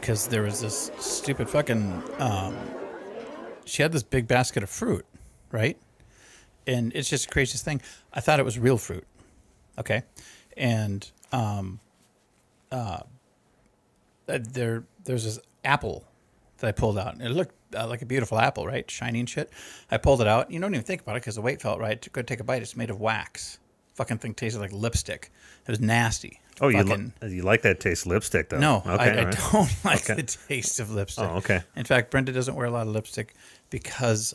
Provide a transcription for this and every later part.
because there was this stupid fucking. She had this big basket of fruit, right? And it's just the craziest thing. I thought it was real fruit. Okay. And there's this apple that I pulled out. And it looked like a beautiful apple, right? Shiny and shit. I pulled it out. You don't even think about it because the weight felt right. To go take a bite. It's made of wax. Fucking thing tasted like lipstick. It was nasty. Oh, you like that taste of lipstick, though? No, okay, I don't like the taste of lipstick. Oh, okay. In fact, Brenda doesn't wear a lot of lipstick because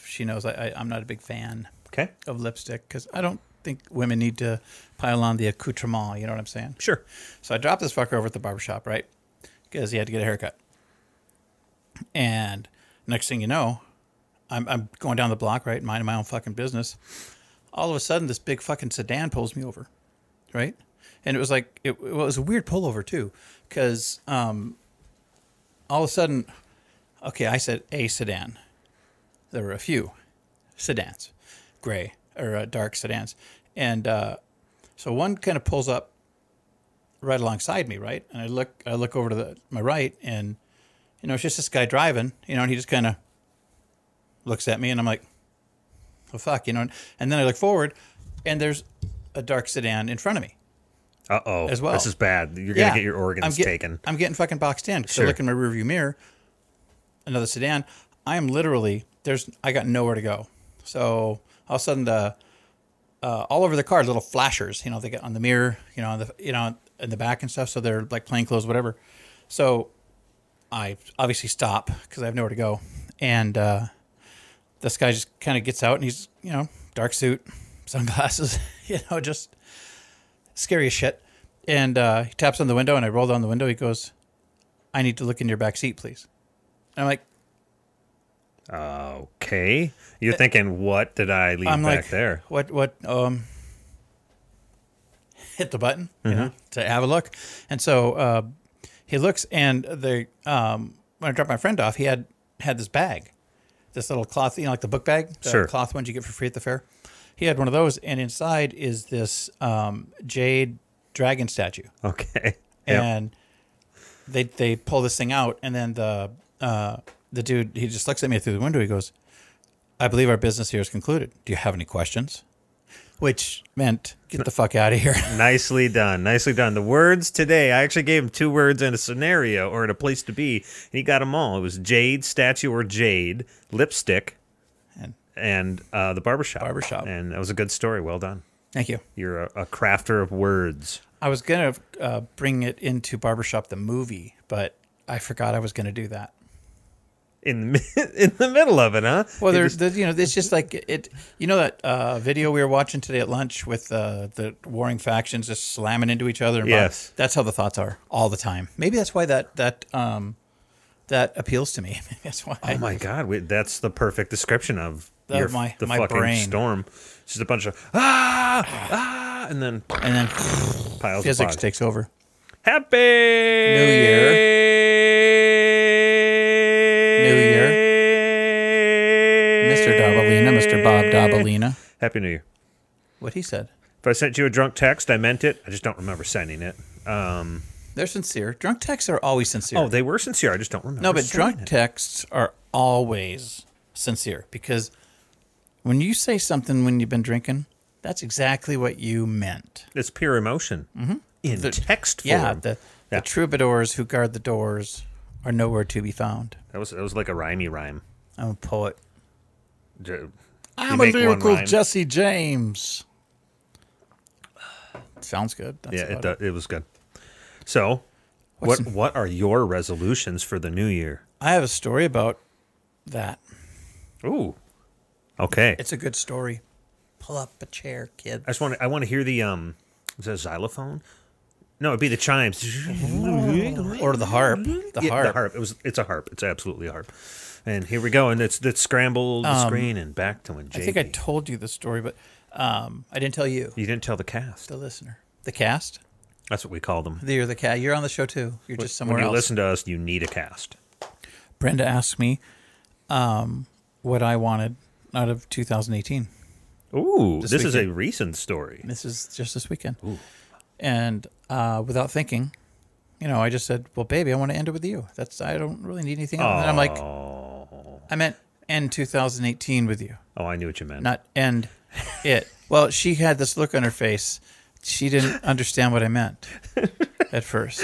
she knows I'm not a big fan of lipstick because I don't think women need to pile on the accoutrement. You know what I'm saying? Sure. So I dropped this fucker over at the barbershop, right? Because he had to get a haircut. And next thing you know, I'm going down the block, right, minding my own fucking business. All of a sudden, this big fucking sedan pulls me over, right? And it was like, it was a weird pullover, too, because all of a sudden, okay, I said a sedan. There were a few sedans, gray or dark sedans. And so one kind of pulls up right alongside me, right? And I look over to my right, and, you know, it's just this guy driving, you know, and he just kind of looks at me, and I'm like, well, fuck, you know. And then I look forward, and there's a dark sedan in front of me. Uh-oh. As well. This is bad. You're going to get your organs taken. I'm getting fucking boxed in. Sure. So I look in my rearview mirror, another sedan. I am literally, I got nowhere to go. So all of a sudden, all over the car, little flashers, you know, they get on the mirror, you know, in the back and stuff. So they're like plainclothes, whatever. So I obviously stop because I have nowhere to go. And this guy just kind of gets out, and he's, you know, dark suit, sunglasses, you know, just scary as shit. And he taps on the window, and I roll down the window. He goes, "I need to look in your back seat, please." And I'm like, okay. You're thinking, what did I leave back there? What, hit the button, you know, to have a look. And so he looks, and when I dropped my friend off, he had this bag, this little cloth, you know, like the book bag, the cloth ones you get for free at the fair. He had one of those, and inside is this jade dragon statue. Okay. And they pull this thing out, and then the dude, he just looks at me through the window. He goes, "I believe our business here is concluded. Do you have any questions?" Which meant, get the fuck out of here. Nicely done. Nicely done. The words today, I actually gave him 2 words and a scenario or a place to be, and he got them all. It was jade, statue or jade, lipstick, and the barbershop. And that was a good story. Well done. Thank you. You're a crafter of words. I was going to bring it into Barbershop the movie, but I forgot I was going to do that. In the middle of it, huh? Well, you know, it's just like it. You know that video we were watching today at lunch with the warring factions just slamming into each other. Yes, that's how the thoughts are all the time. Maybe that's why that appeals to me. That's why. Oh my God, that's the perfect description of my fucking brain. Storm. It's just a bunch of and then piles physics of physics takes over. Happy New Year. Mr. Dabalina, Mr. Bob Dabalina. Happy New Year. What he said. If I sent you a drunk text, I meant it. I just don't remember sending it. They're sincere. Drunk texts are always sincere. Oh, they were sincere. I just don't remember. No, but drunk texts are always sincere because when you say something when you've been drinking, that's exactly what you meant. It's pure emotion in text form. Yeah, the troubadours who guard the doors are nowhere to be found. That was like a rhymey rhyme. I'm a poet. I'm a lyrical Jesse James. Sounds good. It was good. So, what are your resolutions for the new year? I have a story about that. Ooh, okay. It's a good story. Pull up a chair, kid. I want to hear the is that a xylophone? No, it'd be the chimes or the harp. The harp. It's a harp. It's absolutely a harp. And here we go, and it's scrambled the screen and back to when JD. I think I told you the story, but I didn't tell you. You didn't tell the cast. The listener. The cast? That's what we call them. You're the cast. You're on the show, too. You're just somewhere else. When you listen to us, you need a cast. Brenda asked me what I wanted out of 2018. Ooh, this is a recent story. This is just this weekend. Ooh. And without thinking, I just said, well, baby, I want to end it with you. I don't really need anything else. And I'm like, I meant end 2018 with you. Oh, I knew what you meant. Not end it. Well, she had this look on her face. She didn't understand what I meant at first.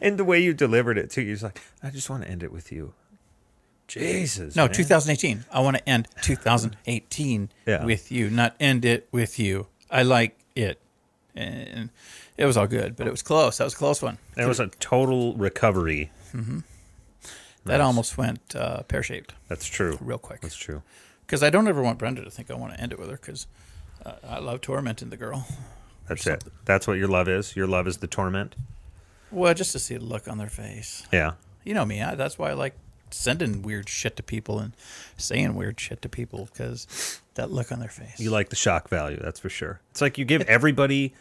And the way you delivered it, too, you're just like, I just want to end it with you. Jesus. No, man. 2018. I want to end 2018 with you, not end it with you. I like it. And it was all good, but it was close. That was a close one. That was a total recovery. Mm-hmm. That almost went pear-shaped. That's true. Real quick. That's true. Because I don't ever want Brenda to think I want to end it with her, because I love tormenting the girl. That's it. That's what your love is? Your love is the torment? Well, just to see the look on their face. Yeah. You know me. That's why I like sending weird shit to people and saying weird shit to people, because that look on their face. You like the shock value, that's for sure. It's like you give everybody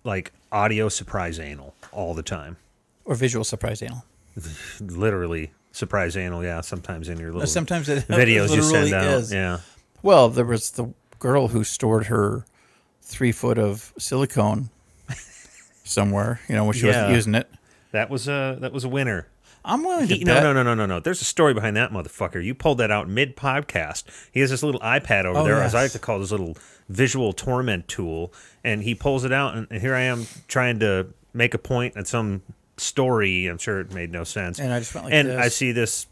like audio surprise anal all the time. Or visual surprise anal. Literally surprise anal, yeah, sometimes in your little sometimes videos you send out. Is. Yeah. Well, there was the girl who stored her 3 foot of silicone somewhere, when she wasn't using it. That was a winner. I'm willing to bet. No. There's a story behind that motherfucker. You pulled that out mid-podcast. He has this little iPad over there, as I like to call this little visual torment tool, and he pulls it out, and here I am trying to make a point at some story. I'm sure it made no sense. And I just went like and this. I see this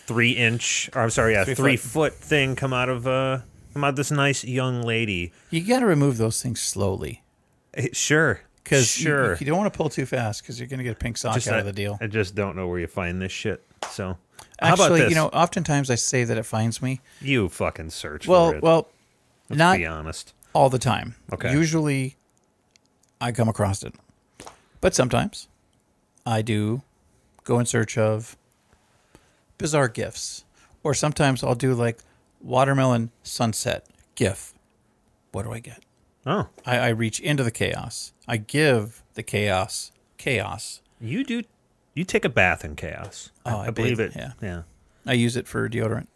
3 foot thing come out of this nice young lady. You got to remove those things slowly. Sure. Because you don't want to pull too fast, because you're going to get a pink sock out of the deal. I just don't know where you find this shit. So, actually, how about this? Oftentimes I say that it finds me. You fucking search for it. Well, let's be honest. All the time. Okay. Usually, I come across it, but sometimes I do go in search of bizarre gifts, or sometimes I'll do like watermelon sunset gif. What do I get? Oh. I reach into the chaos. I give the chaos. You take a bath in chaos. Oh, I believe it. Yeah. I use it for deodorant.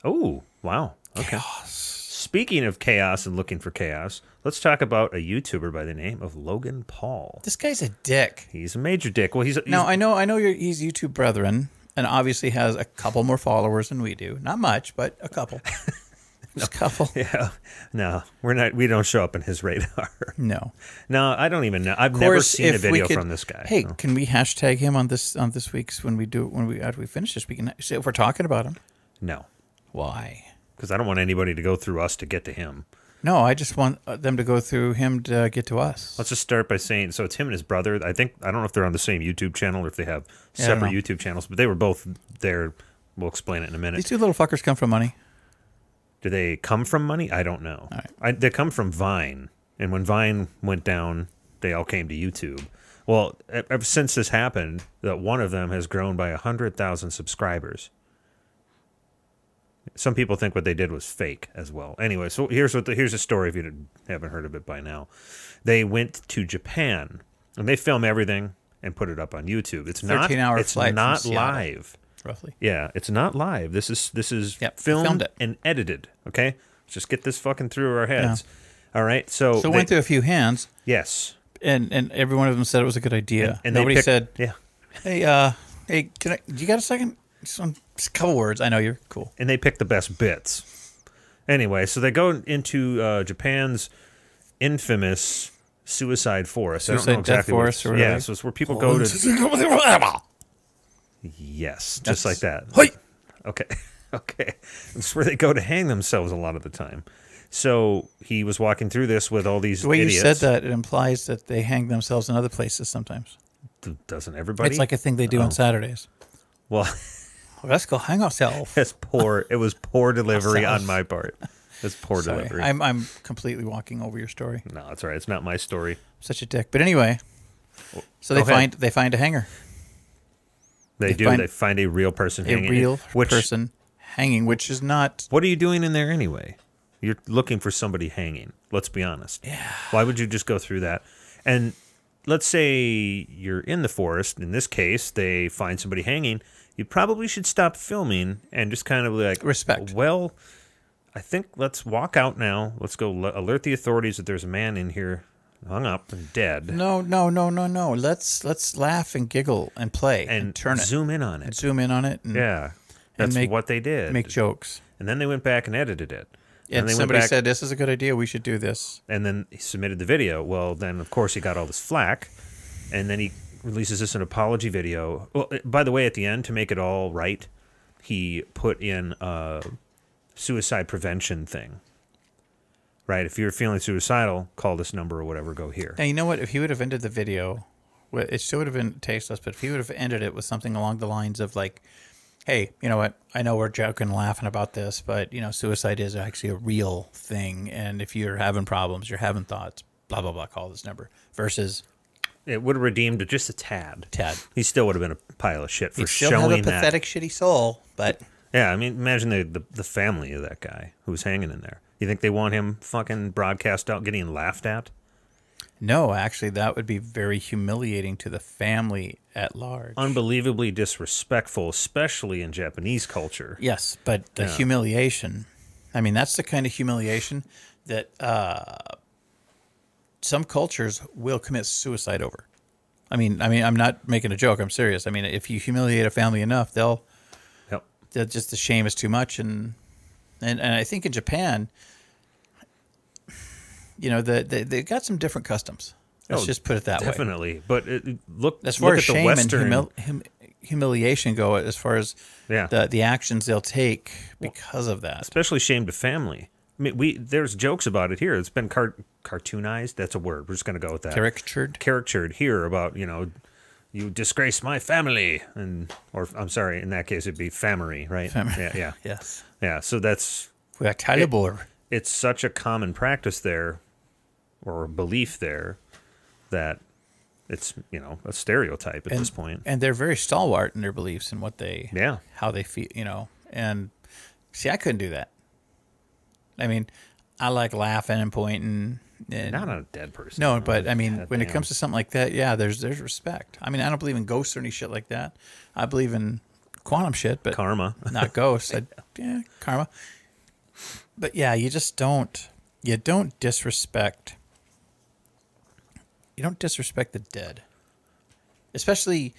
Oh, wow. Okay. Chaos. Speaking of chaos and looking for chaos, let's talk about a YouTuber by the name of Logan Paul. This guy's a dick. He's a major dick. Well, he's I know he's YouTube brethren, and obviously has a couple more followers than we do. Not much, but a couple. Just a couple. Yeah. No, we don't show up in his radar. No, I don't even know. I've never seen a video from this guy. Hey, can we hashtag him on this week's after we finish this week? If we're talking about him. No. Why? Because I don't want anybody to go through us to get to him. No, I just want them to go through him to get to us. Let's just start by saying, so it's him and his brother. I don't know if they're on the same YouTube channel or if they have separate YouTube channels, but they were both there. We'll explain it in a minute. These two little fuckers come from money. Do they come from money? I don't know. They come from Vine. And when Vine went down, they all came to YouTube. Well, ever since this happened, that one of them has grown by 100,000 subscribers. Some people think what they did was fake as well. Anyway, so here's a story if you haven't heard of it by now. They went to Japan, and they film everything and put it up on YouTube. It's not live. Roughly. Yeah, it's not live. This is filmed and edited. Okay, let's just get this fucking through our heads. Yeah. All right, so it went through a few hands. Yes, and every one of them said it was a good idea. And nobody said, "Yeah, hey, you got a second? Just a couple words. I know you're cool." And they picked the best bits. Anyway, so they go into Japan's infamous suicide forest. Suicide I don't know exactly forest. So it's where people go to. Yes, just like that. Okay. It's where they go to hang themselves a lot of the time. So he was walking through this with all these idiots. The way you said that, it implies that they hang themselves in other places sometimes. Doesn't everybody? It's like a thing they do on Saturdays. Well, let's go hang ourselves. It was poor delivery on my part. It's poor delivery. I'm completely walking over your story. No, that's all right. It's not my story. Such a dick. But anyway, so they find a hanger. They find a real person hanging. A real person hanging, which is not... What are you doing in there anyway? You're looking for somebody hanging. Let's be honest. Yeah. Why would you just go through that? And let's say you're in the forest. In this case, they find somebody hanging. You probably should stop filming and just kind of like... Respect. Well, I think let's walk out now. Let's go alert the authorities that there's a man in here hung up and dead. No. Let's laugh and giggle and play and turn it. Zoom in on it. And zoom in on it. And, yeah. That's what they did. Make jokes. And then they went back and edited it. And somebody said, this is a good idea. We should do this. And then he submitted the video. Well, then, of course, he got all this flack. And then he releases this an apology video. Well, by the way, at the end, to make it all right, he put in a suicide prevention thing. Right? If you're feeling suicidal, call this number or whatever, go here. Now, you know what? If he would have ended the video, it still would have been tasteless, but if he would have ended it with something along the lines of like, hey, you know what? I know we're joking and laughing about this, but, you know, suicide is actually a real thing. And if you're having problems, you're having thoughts, blah, blah, blah, call this number. Versus... It would have redeemed it just a tad. He still would have been a pile of shit for showing that. He'd still have a pathetic, shitty soul, but... Yeah, I mean, imagine the family of that guy who was hanging in there. You think they want him fucking broadcast out getting laughed at? No, actually, that would be very humiliating to the family at large. Unbelievably disrespectful, especially in Japanese culture. Yes, but the humiliation, I mean, that's the kind of humiliation that some cultures will commit suicide over. I mean, I'm not making a joke. I'm serious. I mean, if you humiliate a family enough, they'll just, the shame is too much. And I think in Japan, you know, they got some different customs. Let's just put it that way. But as far as shame the Western and humiliation go, as far as the actions they'll take because of that, especially shame to family. I mean, there's jokes about it here. It's been cartoonized. That's a word. We're just going to go with that. Caricatured here about, you know, you disgrace my family, or I'm sorry, in that case it'd be family, right? Yeah. Yes. Yeah. So that's it's such a common practice there, or belief there, that it's, you know, a stereotype at this point. And they're very stalwart in their beliefs and how they feel, you know. And see, I couldn't do that. I mean, I like laughing and pointing. And, not on a dead person. No, but I mean, when it comes to something like that, there's respect. I mean, I don't believe in ghosts or any shit like that. I believe in quantum shit, but karma, not ghosts. Karma. But yeah, you just don't. You don't disrespect. You don't disrespect the dead, especially,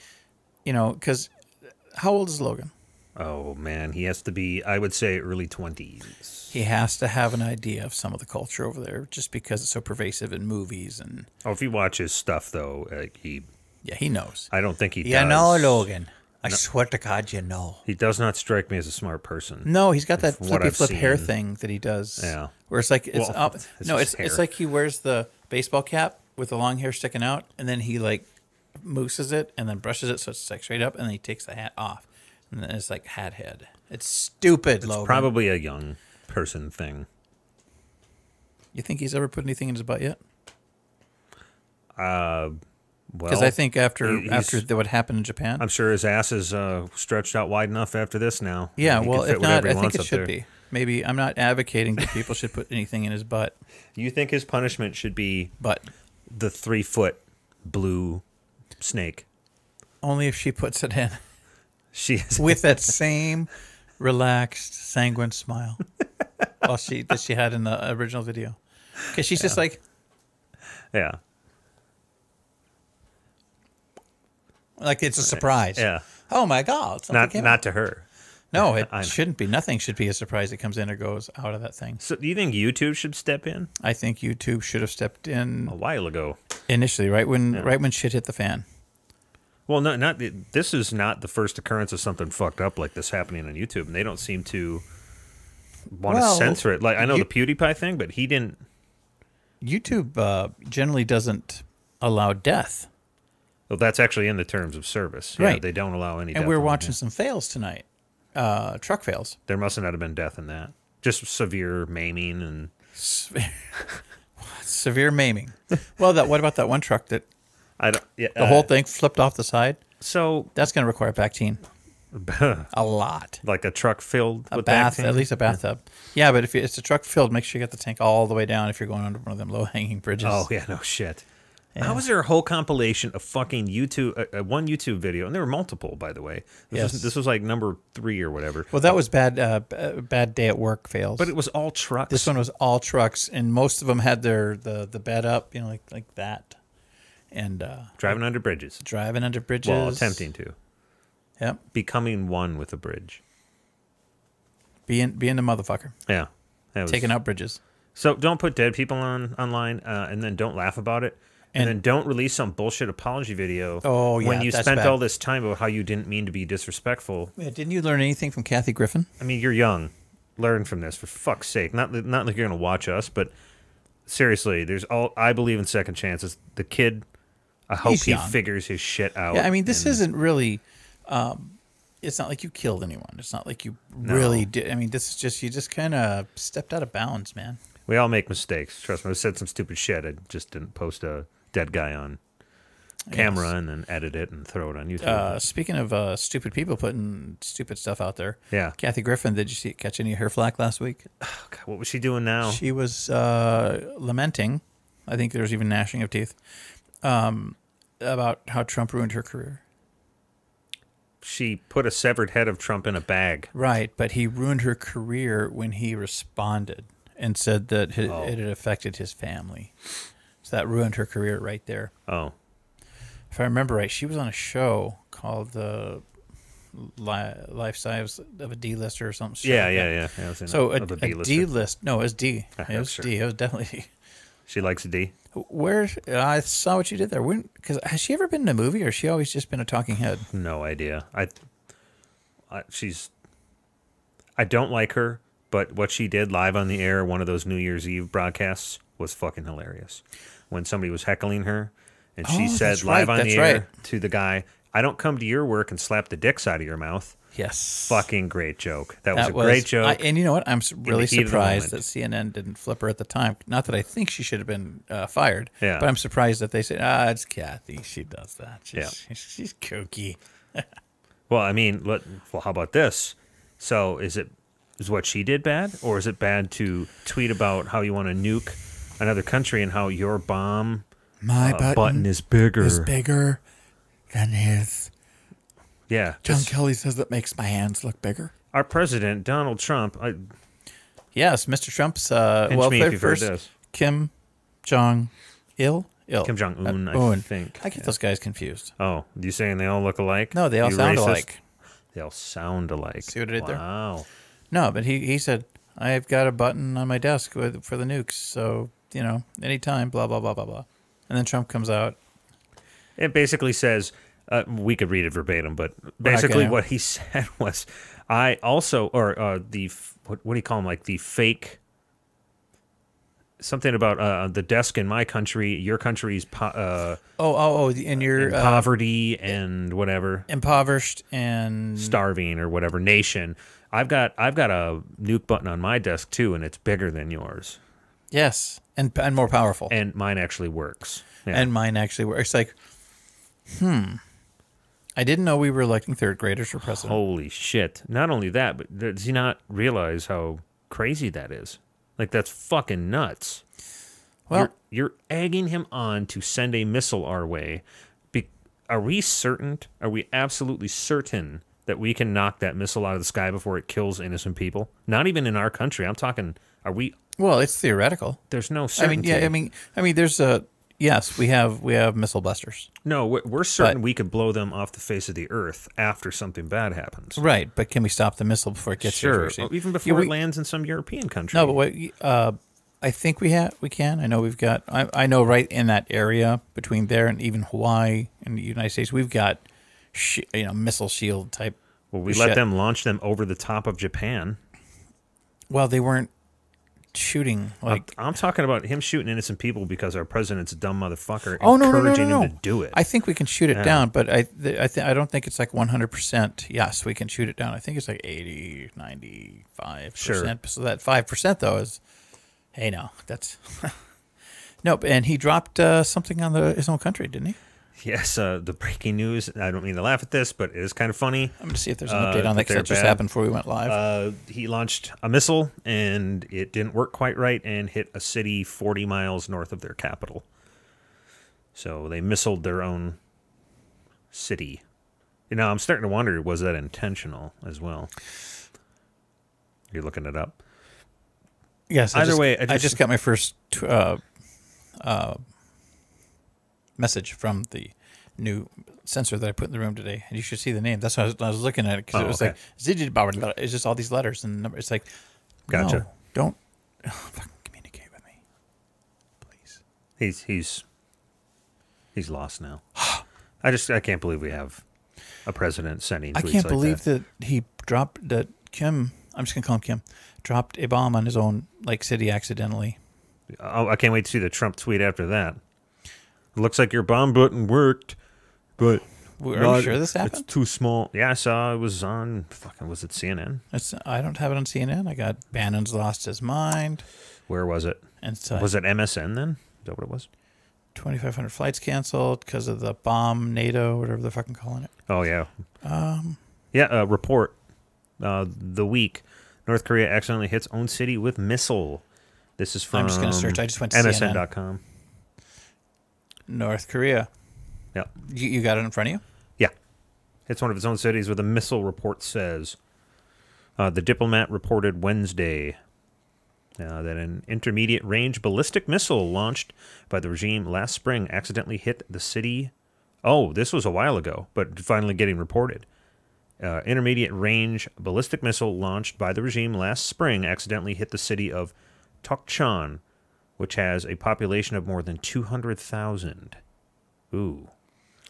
you know, because how old is Logan? Oh man, he has to be, I would say, early 20s. He has to have an idea of some of the culture over there, just because it's so pervasive in movies and. Oh, if you watch his stuff though, he knows. I don't think he does. You know, Logan. I swear to God, you know. He does not strike me as a smart person. No, he's got that flippy flip hair thing that he does. Yeah. Where it's like it's up. No, it's like he wears the baseball cap with the long hair sticking out, and then he like mooses it and then brushes it so it's like straight up, and then he takes the hat off. And then it's like hat head. It's stupid, Logan. It's probably a young person thing. You think he's ever put anything in his butt yet? Well, because I think after what happened in Japan, I'm sure his ass is stretched out wide enough after this now. Yeah, well, if not, I think it should be. Maybe I'm not advocating that people should put anything in his butt. You think his punishment should be the 3-foot blue snake? Only if she puts it in. She is with that same relaxed, sanguine smile that she had in the original video. Because she's just like, like it's a surprise. Yeah. Oh my God! Not to her. No, it shouldn't be. Nothing should be a surprise that comes in or goes out of that thing. So, do you think YouTube should step in? I think YouTube should have stepped in a while ago. Initially, right when shit hit the fan. Well, this is not the first occurrence of something fucked up like this happening on YouTube, and they don't seem to want to censor it. Like I know the PewDiePie thing, but he didn't. YouTube generally doesn't allow death. Well, that's actually in the terms of service. Right. Yeah, they don't allow any death. And we're watching some fails tonight. Truck fails. There must not have been death in that. Just severe maiming and severe maiming. Well, what about that one truck that the whole thing flipped off the side? So that's going to require Bactine. A lot. Like a truck filled with Bactine? Bactine? At least a bathtub. Yeah, but if it's a truck filled, make sure you get the tank all the way down if you're going under one of them low-hanging bridges. Oh, yeah, no shit. How is there a whole compilation of fucking YouTube, one YouTube video, and there were multiple, by the way. This was like number 3 or whatever. Well, that was bad day at work fails. But it was all trucks. This one was all trucks, and most of them had the bed up, like that. And driving under bridges. Well, attempting to. Yep. Becoming one with a bridge. Being the motherfucker. Yeah. Taking out bridges. So don't put dead people online, and then don't laugh about it. And then don't release some bullshit apology video when you spent all this time about how you didn't mean to be disrespectful. Yeah, didn't you learn anything from Kathy Griffin? I mean, you're young. Learn from this, for fuck's sake. Not like you're going to watch us, but seriously, I believe in second chances. The kid, I hope he figures his shit out. Yeah, I mean, this isn't really... it's not like you killed anyone. It's not like you really did. I mean, this is just... You just kind of stepped out of bounds, man. We all make mistakes. Trust me. I said some stupid shit. I just didn't post a dead guy on camera and then edit it and throw it on YouTube. Speaking of stupid people putting stupid stuff out there, Kathy Griffin, did you catch any of her flack last week? Oh, God, what was she doing now? She was lamenting, I think there was even gnashing of teeth, about how Trump ruined her career. She put a severed head of Trump in a bag. Right, but he ruined her career when he responded and said that it had affected his family. So that ruined her career right there. Oh. If I remember right, she was on a show called The Lifestyles of a D-Lister or something. Yeah. So a D-list. No, it was D. It was D. It was definitely... She likes D? Where I saw what you did there. Because has she ever been in a movie, or has she always just been a talking head? No idea. I don't like her, but what she did live on the air, one of those New Year's Eve broadcasts, was fucking hilarious. When somebody was heckling her, and she said live on the air to the guy, "I don't come to your work and slap the dicks out of your mouth." Yes. Fucking great joke. That was a great joke. And you know what? I'm really surprised that CNN didn't flip her at the time. Not that I think she should have been fired, but I'm surprised that they said, it's Kathy. She does that. She's kooky. Well, I mean, how about this? So is what she did bad? Or is it bad to tweet about how you want to nuke another country and how your bomb button is bigger? Is bigger than his... Yeah. John Kelly says that makes my hands look bigger. Our president, Donald Trump. Yes, Mr. Trump's first Kim Jong-il? Kim Jong-un, I think. I get those guys confused. Oh, you saying they all look alike? No, they all sound alike. They all sound alike. See what I did there? Wow. No, but he said, I've got a button on my desk for the nukes, so, anytime, blah, blah, blah, blah, blah. And then Trump comes out. It basically says... we could read it verbatim, but basically what he said was, what do you call them? Like the fake, something about the desk in my country, your country's and your poverty and whatever, impoverished and starving or whatever nation. I've got a nuke button on my desk too, and it's bigger than yours. Yes, and more powerful. And mine actually works. Yeah. And mine actually works. It's like, I didn't know we were electing third graders for president. Holy shit. Not only that, but does he not realize how crazy that is? Like, that's fucking nuts. Well, you're egging him on to send a missile our way. Are we absolutely certain that we can knock that missile out of the sky before it kills innocent people? Not even in our country. I'm talking, well, it's theoretical. There's no certainty. I mean, there's yes, we have missile busters. No, we're certain we could blow them off the face of the earth after something bad happens. Right, but can we stop the missile before it gets here? Sure, even before it lands in some European country. No, but I think we can. I know we've got. I know right in that area between there and even Hawaii and the United States, we've got missile shield type. Well, we let them launch them over the top of Japan. Well, they weren't shooting like I'm talking about him shooting innocent people because our president's a dumb motherfucker encouraging him to do it. I think we can shoot it down, but I don't think it's like 100%. Yes, we can shoot it down. I think it's like 80, 95%. Sure. So that 5% though is, hey, no, that's nope. And he dropped something on his own country, didn't he? Yes, the breaking news. I don't mean to laugh at this, but it is kind of funny. I'm going to see if there's an update on that because that just happened before we went live. He launched a missile, and it didn't work quite right and hit a city 40 miles north of their capital. So they missiled their own city. I'm starting to wonder, was that intentional as well? You're looking it up? Yes. Either way, I just got my first message from the new sensor that I put in the room today, and you should see the name. That's why I was looking at it, because it was like it's just all these letters and numbers. It's like, gotcha. No, don't fucking communicate with me, please. He's lost now. I can't believe we have a president sending tweets I can't like believe that he dropped that Kim. I'm just gonna call him Kim. Dropped a bomb on his own city accidentally. Oh, I can't wait to see the Trump tweet after that. It looks like your bomb button worked, but are you sure this happened? It's too small. Yeah, I saw it was on was it CNN? I don't have it on CNN. I got Bannon's lost his mind. Where was it? Was it MSN then? Is that what it was? 2,500 flights canceled because of the bomb, NATO, whatever they're fucking calling it. Oh, yeah. Report. The week, North Korea accidentally hits own city with missile. This is from I'm just going to search. I just went to MSN.com. North Korea. Yeah. You got it in front of you? Yeah. Hits one of its own cities with a missile, report says. The diplomat reported Wednesday that an intermediate-range ballistic missile launched by the regime last spring accidentally hit the city. Oh, this was a while ago, but finally getting reported. Intermediate-range ballistic missile launched by the regime last spring accidentally hit the city of Tokchan, which has a population of more than 200,000. Ooh.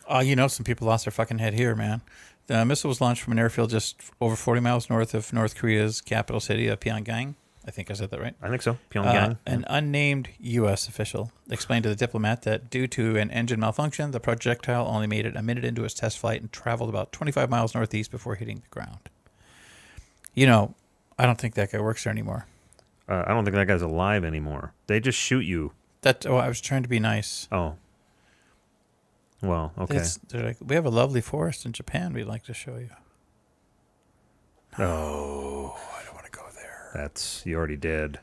Some people lost their fucking head here, man. The missile was launched from an airfield just over 40 miles north of North Korea's capital city of Pyongyang. I think I said that right. I think so. Pyongyang. An unnamed U.S. official explained to the diplomat that due to an engine malfunction, the projectile only made it a minute into its test flight and traveled about 25 miles northeast before hitting the ground. I don't think that guy works there anymore. I don't think that guy's alive anymore. They just shoot you. I was trying to be nice. Oh. Well, okay. They're like, we have a lovely forest in Japan we'd like to show you. Oh. I don't want to go there. You already did.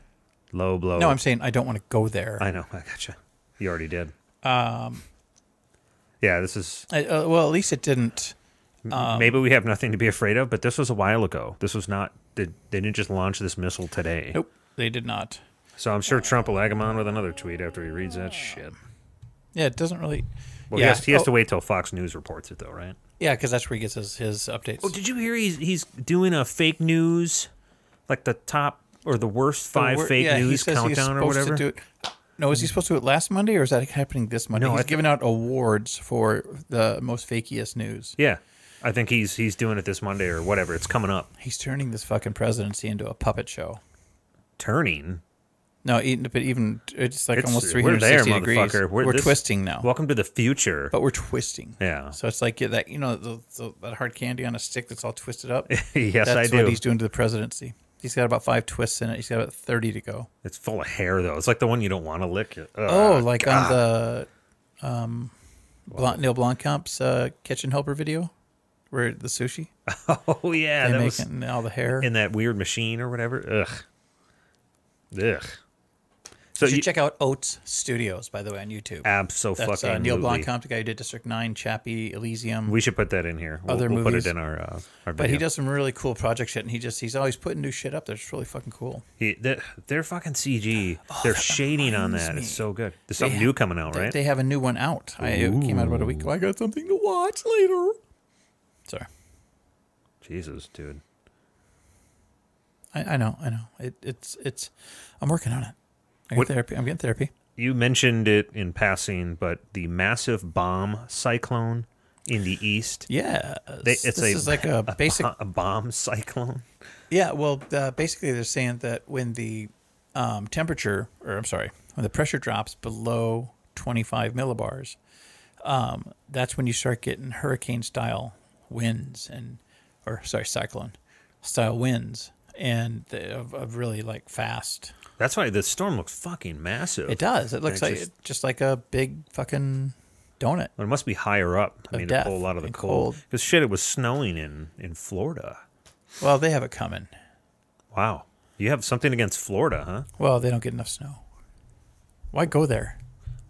Low blow. No, I'm saying I don't want to go there. I know. I gotcha. You already did. Yeah, this is... well, at least it didn't... maybe we have nothing to be afraid of, but this was a while ago. This was not... They didn't just launch this missile today. Nope, they did not. So I'm sure Trump will egg him on with another tweet after he reads that shit. Yeah, it doesn't really... Well, he has to wait till Fox News reports it, though, right? Yeah, because that's where he gets his updates. Oh, did you hear he's doing a fake news, like the top or the worst fake news countdown or whatever? No, is he supposed to do it last Monday, or is that happening this Monday? No, he's giving out awards for the most fakiest news. Yeah, I think he's doing it this Monday or whatever. It's coming up. He's turning this fucking presidency into a puppet show. Turning? No, but even it's like almost 360 degrees. We're twisting now. Welcome to the future. But we're twisting. Yeah. So it's like that, that hard candy on a stick that's all twisted up. Yes, that's I do. What he's doing to the presidency. He's got about 5 twists in it. He's got about 30 to go. It's full of hair, though. It's like the one you don't want to lick. On the Neil Blomkamp's Kitchen Helper video, where the sushi. Oh yeah, they making all the hair in that weird machine or whatever. Ugh. So you should check out Oats Studios, by the way, on YouTube. Absolutely. That's Neil Blomkamp, the guy who did District 9, Chappie, Elysium. We should put that in here. We'll movies. Put it in our video. But he does some really cool project shit, and he's always putting new shit up that's really fucking cool. Their fucking CG, their shading on that is so good. There's something new coming out, right? They have a new one out. It came out about a week ago. I got something to watch later. Sorry. Jesus, dude. I know. It's. I'm working on it. I'm getting therapy. You mentioned it in passing, but the massive bomb cyclone in the east. Yeah, this is like a basic bomb cyclone. Yeah, well, basically they're saying that when the when the pressure drops below 25 millibars, that's when you start getting hurricane-style winds cyclone-style winds, and of really like fast. That's why the storm looks fucking massive. It does. It looks like just like a big fucking donut. Well, it must be higher up. To pull a lot of the cold. Because shit, it was snowing in Florida. Well, they have it coming. Wow. You have something against Florida, huh? Well, they don't get enough snow. Why go there?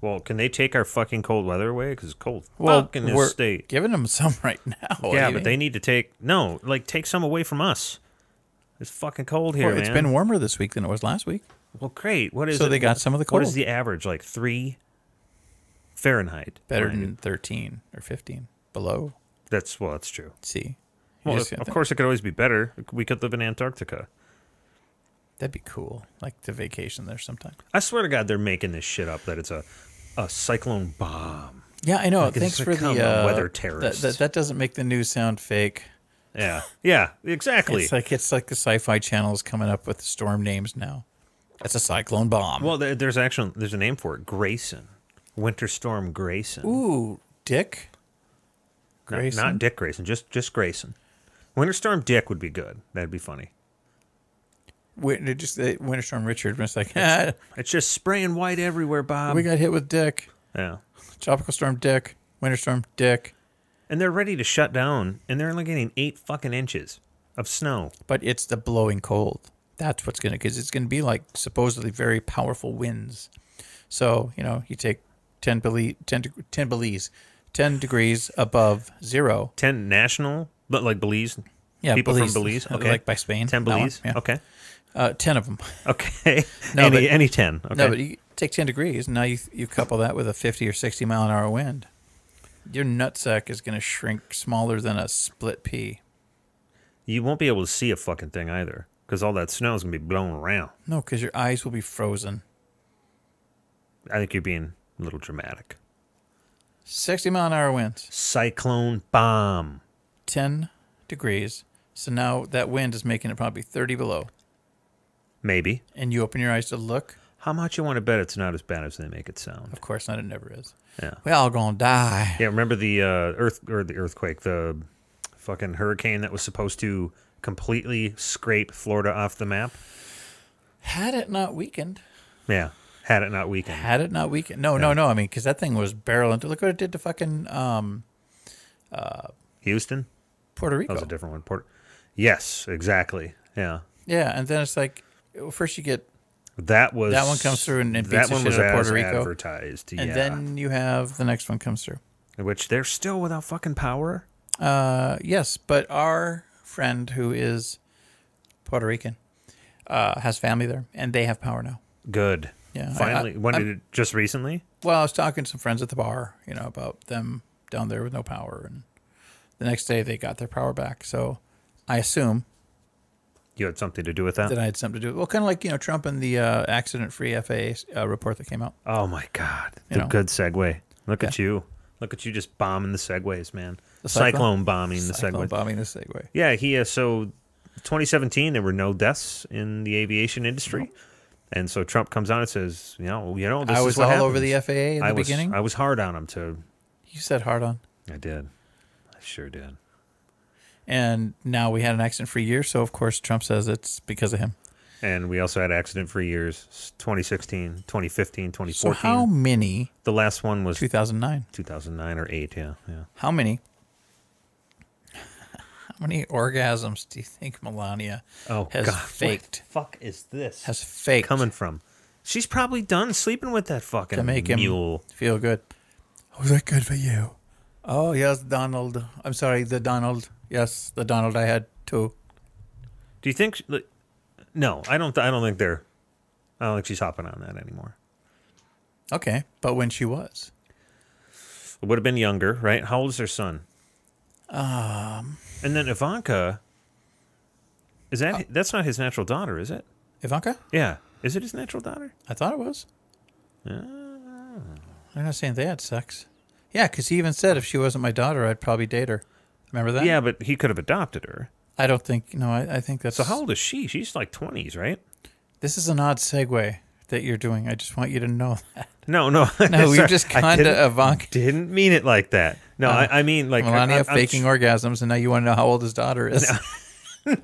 Well, can they take our fucking cold weather away? Because it's cold in we're this state. giving them some right now. Yeah, but they need to take some away from us. It's fucking cold here, Well, it's been warmer this week than it was last week. Well, great. What is So it? they got some of the cold. What is the average? Like 3 Fahrenheit. Better than 13 or 15 below. That's true. See. Well, of course, it could always be better. We could live in Antarctica. That'd be cool. Like to vacation there sometime. I swear to God, they're making this shit up that it's a cyclone bomb. Yeah, I know. Like, Thanks for the weather terrorists. That doesn't make the news sound fake. Yeah, exactly. It's like the Sci-Fi Channel is coming up with storm names now. It's a cyclone bomb. Well, there's a name for it. Grayson, Winter Storm Grayson. Ooh, Dick. Grayson, not Dick Grayson, just Grayson. Winter Storm Dick would be good. That'd be funny. Winter Storm Richard. It's like it's just spraying white everywhere, Bob. We got hit with Dick. Yeah. Tropical Storm Dick. Winter Storm Dick. And they're ready to shut down, and they're only getting 8 fucking inches of snow. But it's the blowing cold. That's what's because it's gonna be like supposedly very powerful winds. So you take 10 degrees above zero. 10 national, but like Belize. Yeah, people from Belize. Okay, like by Spain. 10 Belize. Yeah. Okay. 10 of them. Okay. No, any 10. Okay. No, but you take 10 degrees, and now you couple that with a 50 or 60 mile an hour wind. Your nutsack is going to shrink smaller than a split pea. You won't be able to see a fucking thing either, because all that snow is going to be blown around. No, because your eyes will be frozen. I think you're being a little dramatic. 60 mile an hour winds. Cyclone bomb. 10 degrees. So now that wind is making it probably 30 below. Maybe. And you open your eyes to look. How much you want to bet it's not as bad as they make it sound? Of course not. It never is. Yeah. We all gonna die. Yeah. Remember the earthquake, the fucking hurricane that was supposed to completely scrape Florida off the map? Had it not weakened. Yeah. Had it not weakened. Had it not weakened. No. I mean, because that thing was barreling. Look what it did to fucking Houston? Puerto Rico. That was a different one. Yes, exactly. Yeah. Yeah, and then it's like, first you get that one comes through and beats the shit out of Puerto Rico. Advertised, and then you have the next one comes through, which they're still without fucking power. Yes, but our friend who is Puerto Rican has family there, and they have power now. Good. Yeah. Finally, did it just recently? Well, I was talking to some friends at the bar, about them down there with no power, and the next day they got their power back. So I assume. You had something to do with that? That I had something to do with. Well, kind of like, Trump and the accident-free FAA report that came out. Oh, my God. Good segue. Look at you. Look at you just bombing the segues, man. Cyclone bombing the segues. Cyclone bombing the segue. Yeah, so 2017, there were no deaths in the aviation industry. And so Trump comes out and says, this I is was what all happens. over the FAA in the beginning. I was hard on him, too. You said hard on. I did. I sure did. And now we had an accident-free year, so of course Trump says it's because of him. And we also had accident-free years, 2016, 2015, 2014. So how many? The last one was 2009. 2009 or 8, yeah. How many orgasms do you think Melania has faked? What the fuck is this? Has faked. Coming from? She's probably done sleeping with that fucking to make mule. Him feel good. Was that good for you? Oh, yes, Donald. I'm sorry, the Donald. Yes, the Donald I had too. Do you think? No, I don't think they're. I don't think she's hopping on that anymore. Okay, but when she was, it would have been younger, right? How old is her son? And then Ivanka. Is that that's not his natural daughter, is it? Ivanka? Yeah, is it his natural daughter? I thought it was. They're not saying they had sex. Yeah, because he even said if she wasn't my daughter, I'd probably date her. Remember that? Yeah, but he could have adopted her. I don't think. No, I think that's. So how old is she? She's like 20s, right? This is an odd segue that you're doing. I just want you to know that. No. No, we just kind of Ivanka. Didn't mean it like that. No, I mean like Melania faking orgasms, and now you want to know how old his daughter is.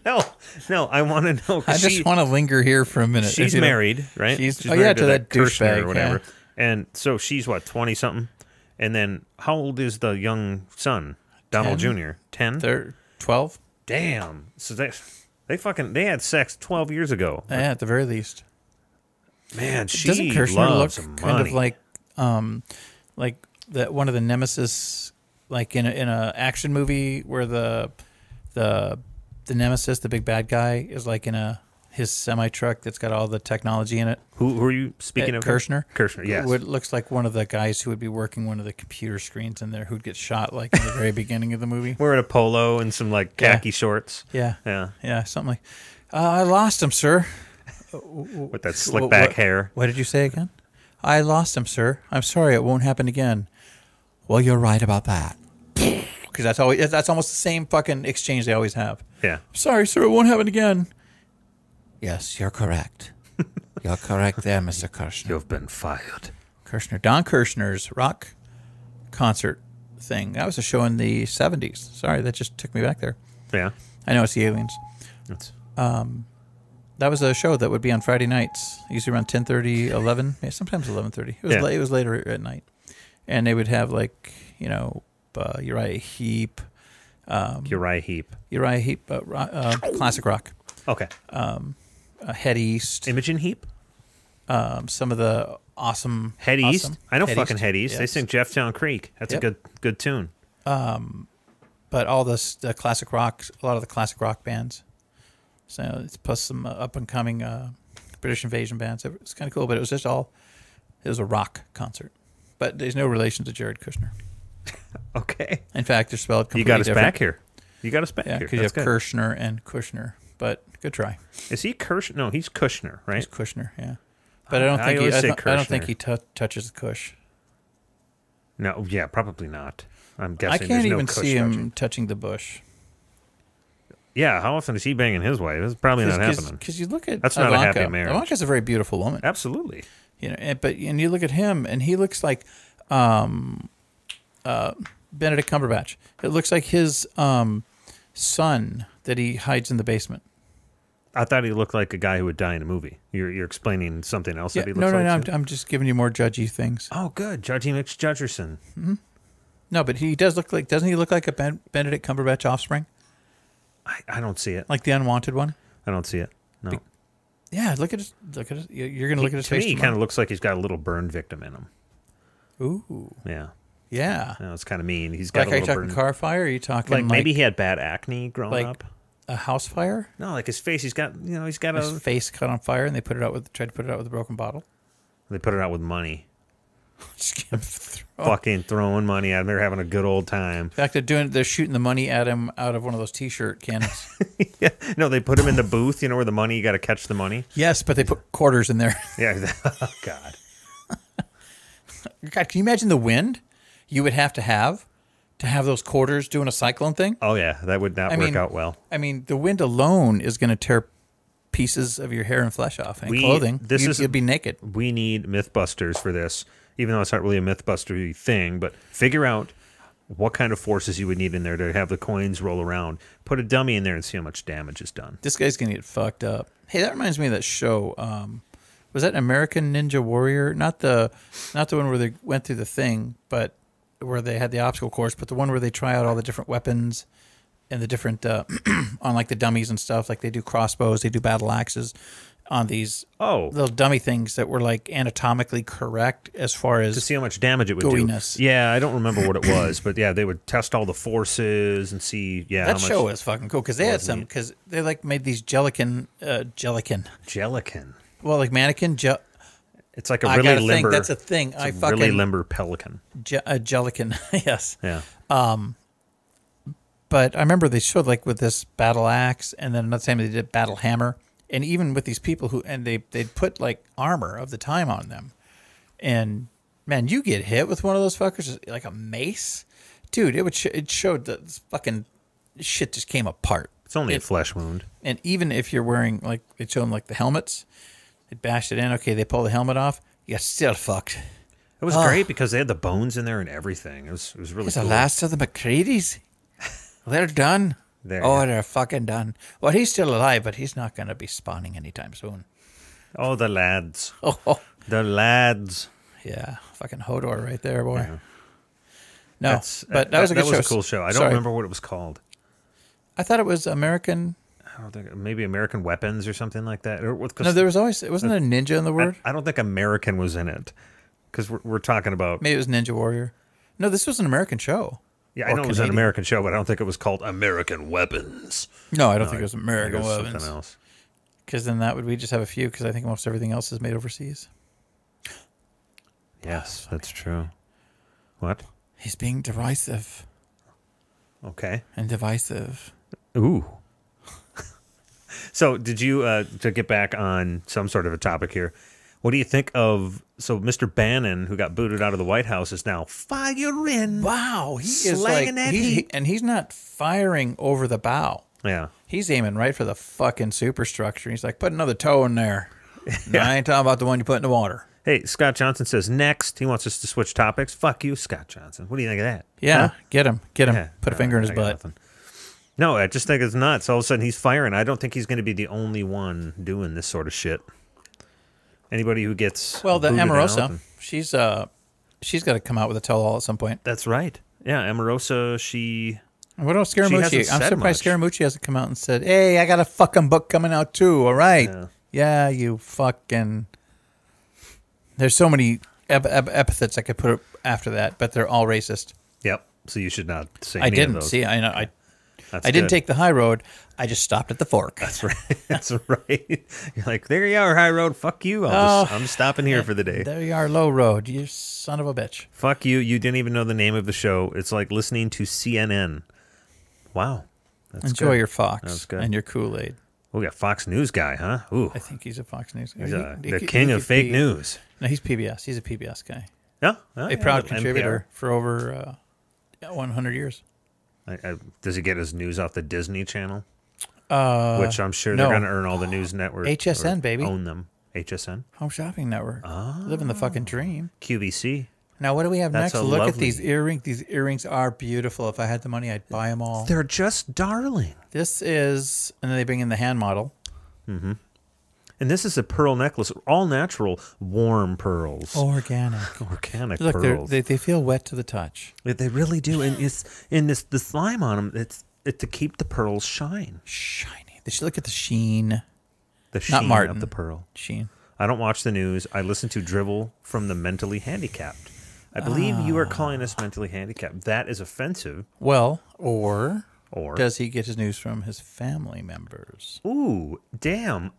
No, I want to know. I just want to linger here for a minute. She's married, right? She's married to that douchebag or whatever. Yeah. And so she's what, 20 something? And then how old is the young son, Donald 10? Jr.? 10? They're 12. Damn. So they had sex 12 years ago. Yeah, at the very least. Man, she Doesn't Kirshner loves look money. kind of like like that one of the Nemesis, like in a action movie where the Nemesis, the big bad guy, is like in his semi truck that's got all the technology in it. Who are you speaking of? Kirshner. Kirshner, yes. It looks like one of the guys who would be working one of the computer screens in there, who'd get shot like in the very beginning of the movie. Wearing a polo and some like khaki shorts. Yeah, yeah, something like. I lost him, sir. With that slick back hair. What did you say again? I lost him, sir. I'm sorry, it won't happen again. Well, you're right about that. Because that's almost the same fucking exchange they always have. Yeah. Sorry, sir, it won't happen again. Yes, you're correct. You're correct there, Mr. Kirshner. You've been fired. Don Kirshner's rock concert thing. That was a show in the 70s. Sorry, that just took me back there. Yeah. I know it's the aliens. That's... That was a show that would be on Friday nights, usually around 10:30, 11, yeah, sometimes 11:30. It was later at night. And they would have like, Uriah Heep. Uriah Heep, classic rock. Okay. Head East. Imogen Heap? Some of the awesome... Head East? I know fucking East. Head East. Yes. They sing Jefftown Creek. That's a good tune. But all the classic rock, a lot of the classic rock bands. So it's plus some up-and-coming British invasion bands. It's kind of cool, but it was a rock concert. But there's no relation to Jared Kushner. Okay. In fact, they're spelled completely different. different. You got us back here. Yeah, because you have Kirshner and Kushner. But good try. Is he Kirshner? No, he's Kushner, right? He's Kushner, yeah. But I don't think he touches the Kush. No, yeah, probably not. I'm guessing I can't there's even no see him touching the bush. Yeah, how often is he banging his wife? It's probably not happening. Because you look at that's Ivanka, not a happy marriage. Ivanka's a very beautiful woman. Absolutely. And you look at him, and he looks like Benedict Cumberbatch. It looks like his son that he hides in the basement. I thought he looked like a guy who would die in a movie. You're explaining something else that he looks like? No, I'm just giving you more judgy things. Oh, good. Judgy McJudgerson. Mm-hmm. No, but he does look like... Doesn't he look like a Benedict Cumberbatch offspring? I don't see it. Like the unwanted one? I don't see it. No. Yeah, look at his... You're going to look at his face. To me, he kind of looks like he's got a little burn victim in him. Ooh. Yeah. Yeah. It's kind of mean. He's got like, are you talking car fire? Or are you talking like maybe he had bad acne growing up? A house fire? No, like his face. He's got his face caught on fire, and they tried to put it out with a broken bottle. They put it out with money. Just fucking throwing money at him. They're having a good old time. In fact, they're shooting the money at him out of one of those T-shirt cannons. Yeah, no, they put him in the booth. Where the money, you got to catch the money. Yes, but they put quarters in there. Yeah. Oh, God. God, can you imagine the wind you would have those quarters doing a cyclone thing? Oh yeah, that would not work out well. I mean, the wind alone is going to tear pieces of your hair and flesh off and clothing. You'd be naked. We need Mythbusters for this, even though it's not really a Mythbuster thing. But figure out what kind of forces you would need in there to have the coins roll around. Put a dummy in there and see how much damage is done. This guy's going to get fucked up. Hey, that reminds me of that show. Was that American Ninja Warrior? Not the one where they went through the thing, but where they had the obstacle course, but the one where they try out all the different weapons and the different on like the dummies and stuff. Like they do crossbows, they do battle axes on these little dummy things that were like anatomically correct as far as to see how much damage it would gooiness. Do. Yeah, I don't remember what it was, but yeah, they would test all the forces and see. Yeah, that show was fucking cool because they had some because they like made these gelatin. Well, like mannequin. It's like a really limber. That's a thing. It's a really limber pelican. Gelatin, yes. Yeah. But I remember they showed like with this battle axe, and then another time they did battle hammer, and even with these people they'd put like armor of the time on them, and man, you get hit with one of those fuckers like a mace, dude. It showed that this fucking shit just came apart. It's only a flesh wound, and even if you're wearing like it showed them like the helmets. It bashed it in. Okay, they pull the helmet off. You're still fucked. It was great because they had the bones in there and everything. It was really it's cool. The last of the McCready's. They're done. They're fucking done. Well, he's still alive, but he's not going to be spawning anytime soon. Oh, the lads. The lads. Yeah, fucking Hodor right there, boy. Yeah. No, but that was a good show. That was a cool show. I don't remember what it was called. I thought it was American... I don't think maybe American Weapons or something like that. No, there was always it wasn't a ninja in the word. I don't think American was in it. Because we're talking about... Maybe it was Ninja Warrior. No, this was an American show. Yeah, I know it was an American show, but I don't think it was called American Weapons. No, I don't think it was American Weapons. Something else. Because then we just have a few, because I think most everything else is made overseas. Yes, that's true. What? He's being derisive. Okay. And divisive. Ooh. So, did you, to get back on some sort of a topic here, what do you think of, so Mr. Bannon, who got booted out of the White House, is now firing. Wow. He is like, and he's not firing over the bow. Yeah. He's aiming right for the fucking superstructure. He's like, put another toe in there. No, I ain't talking about the one you put in the water. Hey, Scott Johnson says next. He wants us to switch topics. Fuck you, Scott Johnson. What do you think of that? Yeah, huh? Get him. Yeah. Put a finger in his butt. Nothing. No, I just think it's nuts. All of a sudden, he's firing. I don't think he's going to be the only one doing this sort of shit. Anybody who gets the Omarosa, and... she's got to come out with a tell-all at some point. That's right. Yeah, Omarosa, she... What about Scaramucci? I'm surprised Scaramucci hasn't come out and said, hey, I got a fucking book coming out too, all right? Yeah, you fucking... There's so many epithets I could put after that, but they're all racist. Yep, so you should not say any of those. See, I know. I didn't take the high road. I just stopped at the fork. That's right. That's right. You're like, there you are, high road. Fuck you. I'm stopping here for the day. There you are, low road. You son of a bitch. Fuck you. You didn't even know the name of the show. It's like listening to CNN. Wow. Enjoy your Fox and your Kool-Aid. We got Fox News guy, huh? Ooh. I think he's a Fox News guy. He's the king of fake news. No, he's PBS. He's a PBS guy. Yeah? A proud contributor for over 100 years. Does he get his news off the Disney Channel? Which I'm sure they're going to earn all the news networks. HSN, baby. Own them. HSN? Home Shopping Network. Living the fucking dream. QVC. Now, what do we have That's next? Look at these earrings. These earrings are beautiful. If I had the money, I'd buy them all. They're just darling. This is, and then they bring in the hand model. Mm-hmm. And this is a pearl necklace, all natural, warm pearls. Organic. Organic pearls. Look, they feel wet to the touch. They really do. And it's in the slime on them, it's to keep the pearls shine. Shiny. They should look at the sheen. The sheen Not Martin. of the pearl. Sheen. I don't watch the news. I listen to drivel from the mentally handicapped. I believe you are calling us mentally handicapped. That is offensive. Well, or does he get his news from his family members? Ooh, damn.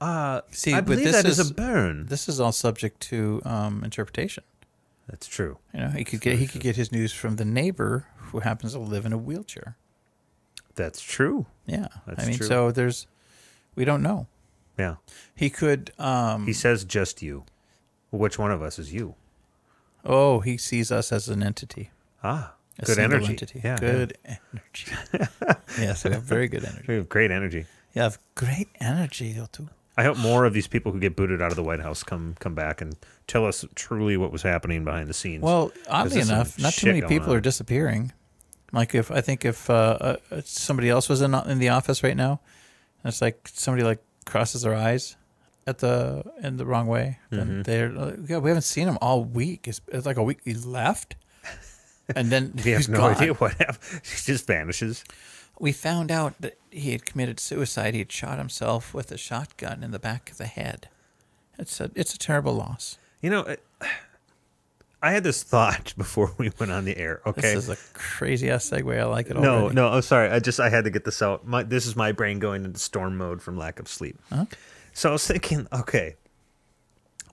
See, I believe that is a burn. This is all subject to interpretation. That's true. You know, he could get his news from the neighbor who happens to live in a wheelchair. That's true. Yeah. That's true. So we don't know. Yeah. He could he says just you. Which one of us is you? Oh, he sees us as an entity. Good energy. Entity. Yeah, good energy. Yes, we have very good energy. We have great energy. You have great energy, though, too. I hope more of these people who get booted out of the White House come back and tell us truly what was happening behind the scenes. Well, oddly enough, not too many people are disappearing. Like if somebody else was in the office right now, and it's like somebody like crosses their eyes in the wrong way, then we haven't seen him all week. It's like a week he left, and then we have no idea what happened. He just vanishes. We found out that he had committed suicide. He had shot himself with a shotgun in the back of the head. It's a terrible loss. You know, I had this thought before we went on the air. Okay, this is a crazy ass segue. I like it. No, I'm sorry. I had to get this out. This is my brain going into storm mode from lack of sleep. Huh? So I was thinking, okay,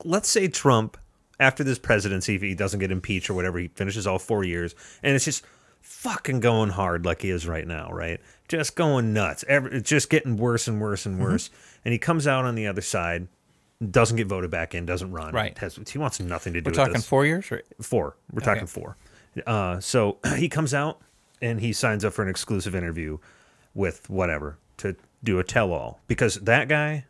let's say Trump, after this presidency, if he doesn't get impeached or whatever, he finishes all 4 years, and it's just fucking going hard like he is right now, right? Just going nuts. It's just getting worse and worse and worse. And he comes out on the other side, doesn't get voted back in, doesn't run. Right. He wants nothing to do with this. We're talking 4 years? Or? 4. We're talking 4. So he comes out, and he signs up for an exclusive interview with whatever to do a tell-all. Because that guy...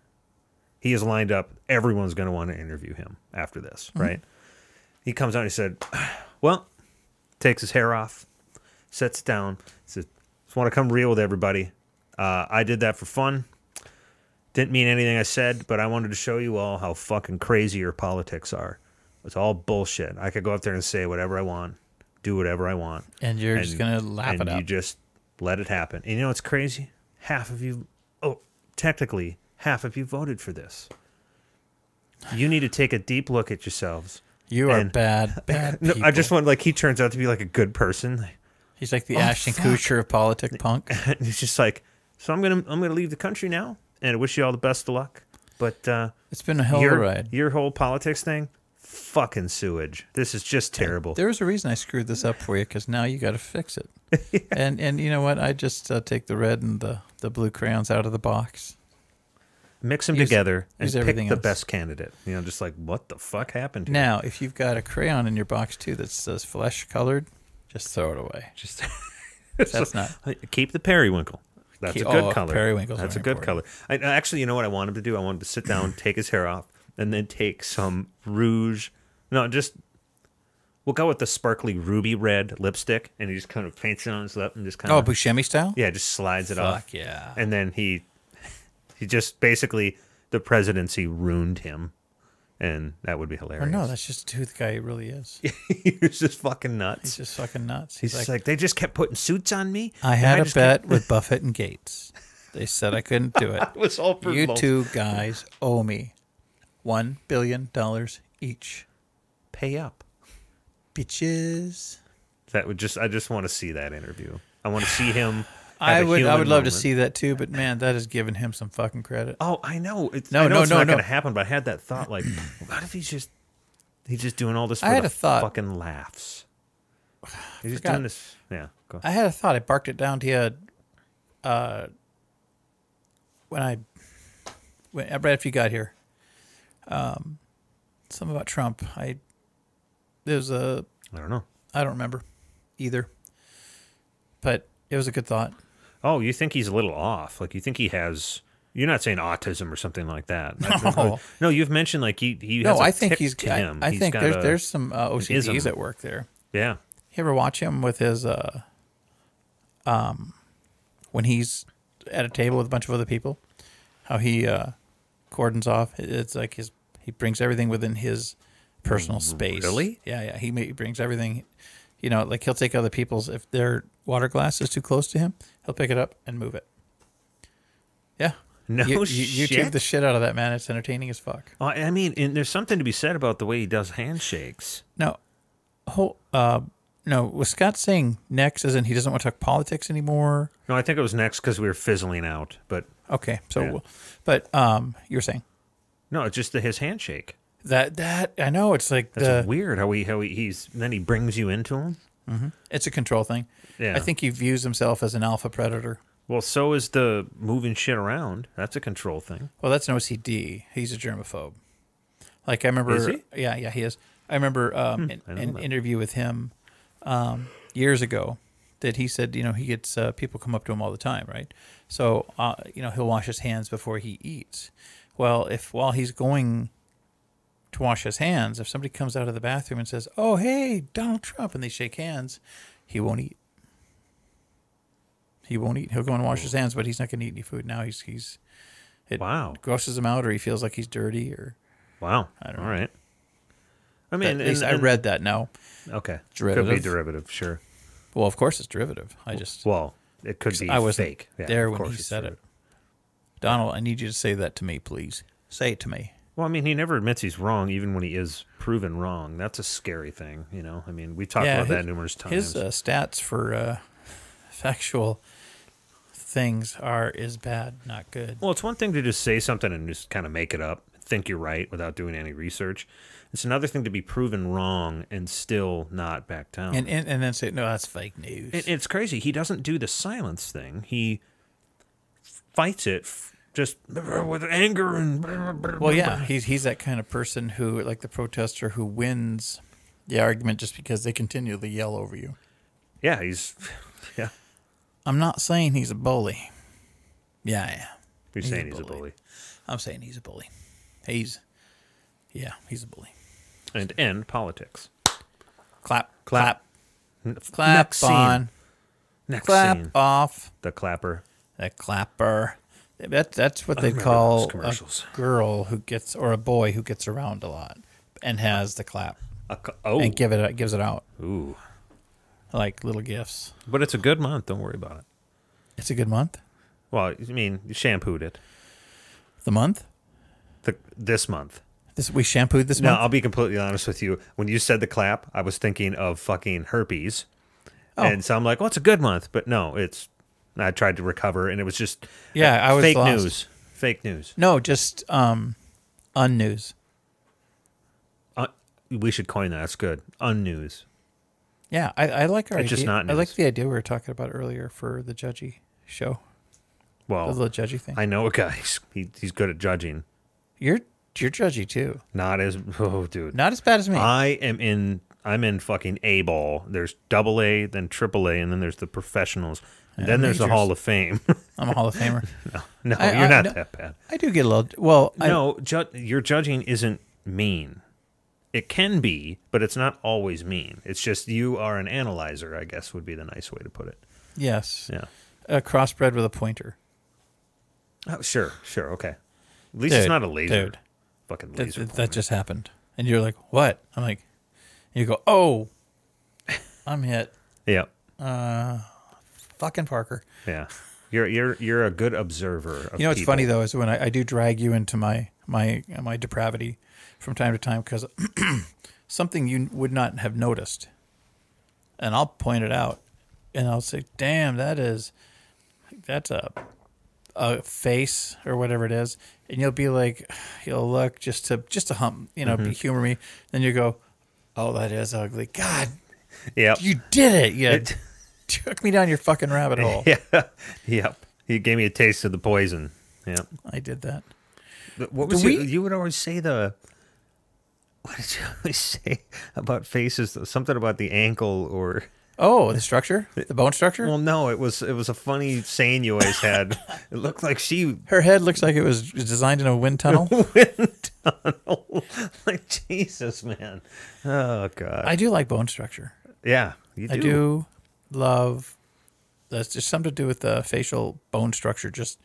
he is lined up. Everyone's going to want to interview him after this, right? He comes out and he said, well, takes his hair off, sets it down, says, just want to come real with everybody. I did that for fun. Didn't mean anything I said, but I wanted to show you all how fucking crazy your politics are. It's all bullshit. I could go up there and say whatever I want, do whatever I want. And you're just going to laugh it up. And you just let it happen. And you know what's crazy? Technically, half of you voted for this. You need to take a deep look at yourselves You are bad No, people. I just want, like, he turns out to be like a good person. He's like the Ashton Kutcher of politic punk. And he's just like, so I'm gonna leave the country now, and I wish you all the best of luck. But it's been a hell of a ride. Your whole politics thing, fucking sewage. This is just terrible. There was a reason I screwed this up for you, because now you got to fix it. Yeah. And you know what? I just take the red and the blue crayons out of the box. Mix them together and pick the else. best candidate. You know, just like, what the fuck happened to Now, if you've got a crayon in your box, too, that says flesh colored, just throw it away. Just That's not. Keep the periwinkle. That's a good color. Periwinkles. That's a good color. Actually, you know what I want him to do? I want him to sit down, take his hair off, and then take some rouge. No, we'll go with the sparkly ruby red lipstick, and he just kind of paints it on his lip and just kind of. Oh, Buscemi style? Yeah, just slides it off. Fuck yeah. And then he just basically, the presidency ruined him, and that would be hilarious. Or no, that's just who the guy really is. He's just fucking nuts. He's just fucking nuts. He's just like, they just kept putting suits on me. I had a bet with Buffett and Gates. They said I couldn't do it. It was all for You two guys owe me $1 billion each. Pay up. Bitches. I just want to see that interview. I want to see him. I would love to see that too, but man, that has given him some fucking credit. Oh, I know. It's not going to happen, but I had that thought, like, what if he's just doing all this for the fucking laughs? He's just doing this. Yeah, go. I had a thought. I barked it down to you right after you got here. Something about Trump. I don't know. I don't remember either, but it was a good thought. Oh, you think he's a little off? Like, you think he has? You're not saying autism or something like that. No, no. You've mentioned like he. No, has I think he's. to him. I think there's some OCDs at work there. Yeah. You ever watch him with his when he's at a table with a bunch of other people? How he cordons off. It's like he brings everything within his personal space. Really? Yeah. He brings everything. You know, like he'll take other people's, if their water glass is too close to him, he'll pick it up and move it. Yeah. No shit. YouTube the shit out of that, man. It's entertaining as fuck. I mean, and there's something to be said about the way he does handshakes. No, was Scott saying next as in he doesn't want to talk politics anymore? No, I think it was next because we were fizzling out. But okay, so, yeah. But you were saying no, it's just his handshake. That I know it's like that's weird how he's then he brings you into him. Mm-hmm. It's a control thing. Yeah, I think he views himself as an alpha predator. Well, so is the moving shit around. That's a control thing. Well, that's an OCD. He's a germaphobe. Like I remember, is he? Yeah, he is. I remember an interview with him years ago that he said, you know, he gets people come up to him all the time, right? So you know, he'll wash his hands before he eats. Well, while he's going to wash his hands, if somebody comes out of the bathroom and says, "Oh, hey, Donald Trump," and they shake hands, he won't eat. He won't eat. He'll go and wash his hands, but he's not going to eat any food now. It grosses him out, or he feels like he's dirty, or wow. I don't know. All right. I mean, at least I read that now. Okay, derivative. Could be derivative, sure. Well, of course it's derivative. It could be. I wasn't fake. Yeah, there when he said it. Donald, I need you to say that to me, please. Say it to me. Well, I mean, he never admits he's wrong, even when he is proven wrong. That's a scary thing, you know. I mean, we talked about that numerous times. His stats for factual things is bad, not good. Well, it's one thing to just say something and just kind of make it up, think you're right without doing any research. It's another thing to be proven wrong and still not back down. And then say, no, that's fake news. It's crazy. He doesn't do the silence thing. He fights it just with anger and... Well, yeah, he's that kind of person who, like the protester who wins the argument just because they continually yell over you. Yeah, yeah. I'm not saying he's a bully. Yeah. You're saying he's a bully. I'm saying he's a bully. He's a bully. And end politics. Clap. Clap Clap on. Next clap scene. off. The clapper. The clapper. That's what they call a girl who gets, or a boy who gets around a lot and has the clap. And gives it out. Ooh. Like little gifts. But it's a good month. Don't worry about it. It's a good month? Well, I mean, you shampooed it. The month? This month. We shampooed this No, month? I'll be completely honest with you. When you said the clap, I was thinking of fucking herpes. Oh. And so I'm like, well, it's a good month. But no, I tried to recover, and it was just I was fake lost. news. Fake news. No, just unnews. We should coin that. That's good. Unnews. Yeah, I like our It's idea. just not I like news. the idea we were talking about earlier for the judgy show. Well, The little judgy thing. I know a guy. He's good at judging. You're judgy too. Not as dude. Not as bad as me. I'm in fucking A ball. There's double A, then triple A, and then there's the professionals. And then there's the majors. Hall of Fame. I'm a Hall of Famer. No, I- you're not no. that bad. I do get a little. Well, No, your judging isn't mean. It can be, but it's not always mean. It's just you are an analyzer, I guess would be the nice way to put it. yes. Yeah. A crossbred with a pointer. Oh, sure, okay. At least it's Dude, not a laser. dude. Fucking laser. That just happened. And you're like, what? I'm like, and you go, oh, I'm hit. Yeah. Fucking Parker. Yeah. You're a good observer of You know what's people. funny though is when I do drag you into my depravity from time to time because something you would not have noticed, and I'll point it out, and I'll say, "Damn, that's a face or whatever it is," and you'll be like, you'll look just to hump, humor me. Then you go, "Oh, that is ugly. God, Yep. you did it. You took me down your fucking rabbit hole." Yeah. Yep. You gave me a taste of the poison. Yeah. I did that. What was you would always say what did you always say about faces? Something about the ankle or Oh, the structure, the bone structure. well, no, it was a funny saying you always had. It looked like she Her head looks like it was designed in a wind tunnel. wind tunnel. Like Jesus, man. Oh God. I do like bone structure. Yeah, you do. I do love. That's just something to do with the facial bone structure, just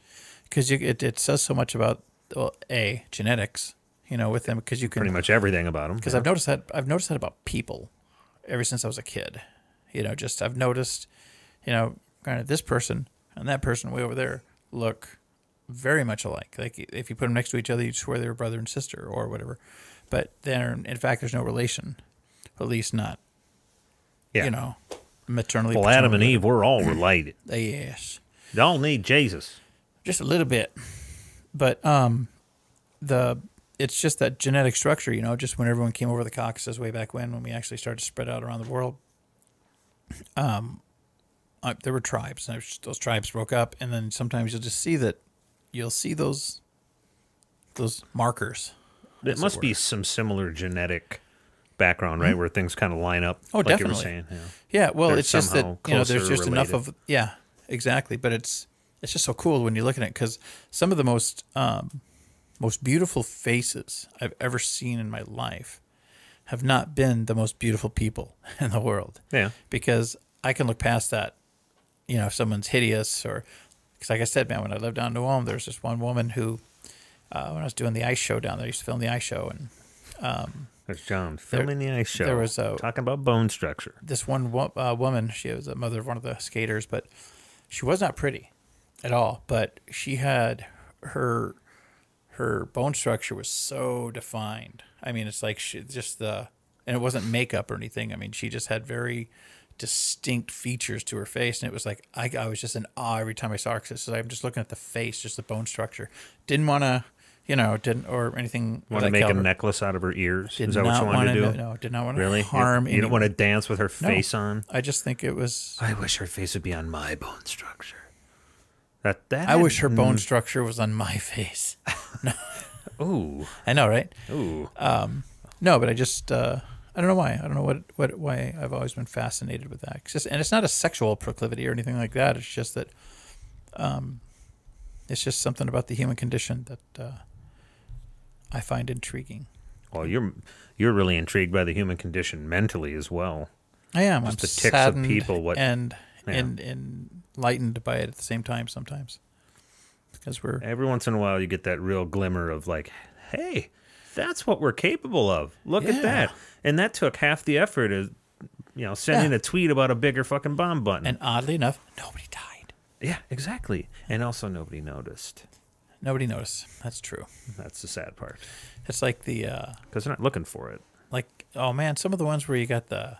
because it says so much about genetics, with them because you can Pretty much everything about them. because I've noticed that about people ever since I was a kid. I've noticed, granted, this person and that person way over there look very much alike. Like if you put them next to each other, you'd swear they were brother and sister or whatever. But in fact, there's no relation, at least not, Yeah. maternally. Well, Adam and paternally. Eve, we're all related. Yes, They all need Jesus. just a little bit. But it's just that genetic structure, just when everyone came over the Caucasus way back when we actually started to spread out around the world. There were tribes. And those tribes broke up, and then sometimes you'll just see those markers. It must be some similar genetic background, right, where things kind of line up. Oh, like definitely. you were saying. Yeah. Yeah, well, They're it's just that somehow there's closer just enough related. of exactly. But it's just so cool when you look at it because some of the most beautiful faces I've ever seen in my life have not been the most beautiful people in the world. Yeah. Because I can look past that, if someone's hideous or because like I said, man, when I lived down in New Ulm, there's this one woman who when I was doing the ice show down there, I used to film the ice show and. There's John filming the ice show. There was talking about bone structure. this one woman. She was the mother of one of the skaters, but she was not pretty at all. But she had her bone structure was so defined. I mean, it's like and it wasn't makeup or anything. I mean, she just had very distinct features to her face, and it was like I was just in awe every time I saw her. Because I'm just looking at the face, just the bone structure. Didn't want to. Didn't or anything. Want to make a necklace out of her ears? Did Is that what not you wanted to do? No, did not want to Really? harm. You don't want to anyone. dance with her face on? I just think it was. I wish her face would be on my bone structure. I wish her bone structure was on my face. Ooh. I know, right? Ooh. No, but I just I don't know why. I don't know why I've always been fascinated with that. And it's not a sexual proclivity or anything like that. It's just that it's just something about the human condition that I find intriguing. Well, you're really intrigued by the human condition mentally as well. I am. Just I'm the ticks of saddened people, and enlightened by it at the same time sometimes. Because Every once in a while you get that real glimmer of like, hey, that's what we're capable of. Look at that. And that took half the effort of, sending a tweet about a bigger fucking bomb button. and oddly enough, nobody died. Yeah, exactly. And also nobody noticed. Nobody noticed. That's true. That's the sad part. It's like the because they're not looking for it. like, oh man, some of the ones where you got the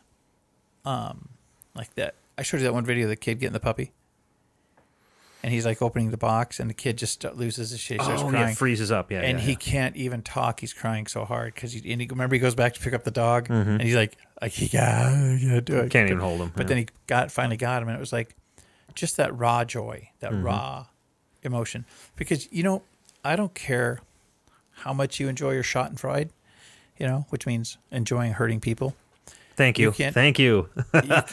like that. I showed you that one video of the kid getting the puppy, and he's like opening the box, and the kid just loses his shit. He starts crying. Yeah, freezes up. Yeah, and he can't even talk. He's crying so hard because remember he goes back to pick up the dog, and he's like he can't do it. Can't even hold him. But then he finally got him, and it was like just that raw joy, that raw emotion. Because I don't care how much you enjoy your Schadenfreude, which means enjoying hurting people. Thank you. Thank you.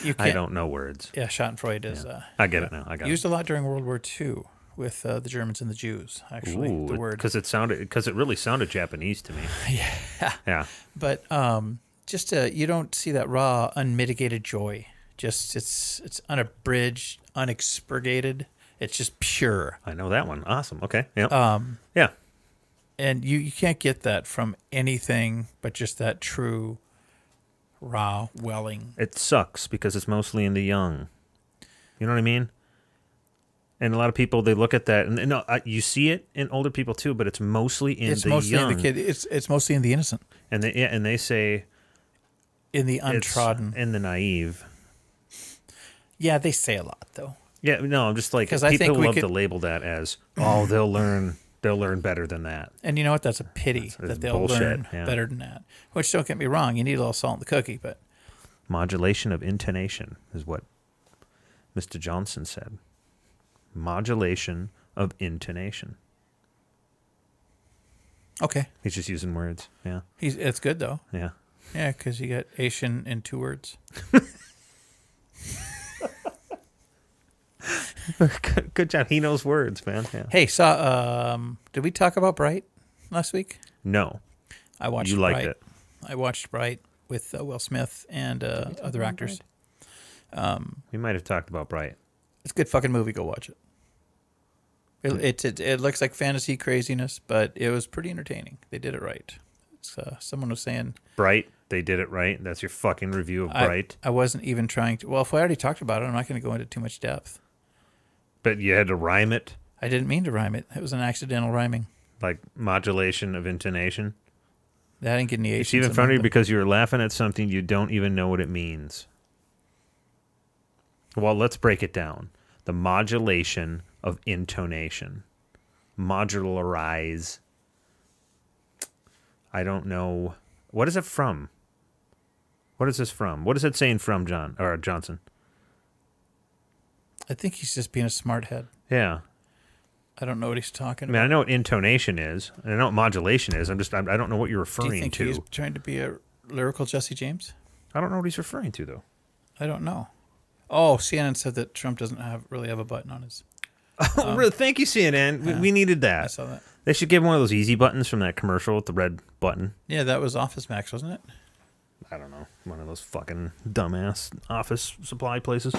You I don't know words. Yeah, Schadenfreude is. I get it now. I got used a lot during World War II with the Germans and the Jews. Actually, Ooh, the word because it really sounded Japanese to me. Yeah. But just you don't see that raw, unmitigated joy. Just it's unabridged, unexpurgated. It's just pure. I know that one. Awesome. Okay. Yeah. Yeah. And you can't get that from anything but just that true, raw welling. It sucks because it's mostly in the young. You know what I mean? And a lot of people, they look at that, and you see it in older people too, but it's mostly in the mostly young. In the kid. It's mostly in the innocent. And they say in the untrodden, in the naive. Yeah, they say a lot though. Yeah, no, I'm just like people love to label that as they'll learn better than that. And you know what? That's a pity that they'll learn better than that. Which, don't get me wrong, you need a little salt in the cookie, but modulation of intonation is what Mr. Johnson said. Modulation of intonation. Okay. He's just using words. Yeah. It's good though. Yeah. Yeah, because you got Asian in 2 words. Good job. He knows words, man. Yeah. Hey, did we talk about Bright last week? No. I watched. You liked it. I watched Bright with Will Smith and other actors. We might have talked about Bright. It's a good fucking movie. Go watch it. It looks like fantasy craziness, but it was pretty entertaining. They did it right. Someone was saying Bright. They did it right. That's your fucking review of Bright. I wasn't even trying to. Well, if I already talked about it, I'm not going to go into too much depth. But you had to rhyme it? I didn't mean to rhyme it. It was an accidental rhyming. Like modulation of intonation? I didn't get any Asians. It's even funnier because you were laughing at something you don't even know what it means. Well, let's break it down. The modulation of intonation. Modularize. I don't know. What is it from? What is this from? What is it saying from, Johnson? I think he's just being a smart head. Yeah. I don't know what he's talking about. I mean, I know what intonation is, and I know what modulation is. I don't know what you're referring to. Do you think he's trying to be a lyrical Jesse James? I don't know what he's referring to, though. I don't know. Oh, CNN said that Trump doesn't really have a button on his. Really? Thank you, CNN. Yeah, we needed that. I saw that. They should give one of those easy buttons from that commercial with the red button. Yeah, that was Office Max, wasn't it? I don't know. One of those fucking dumbass office supply places.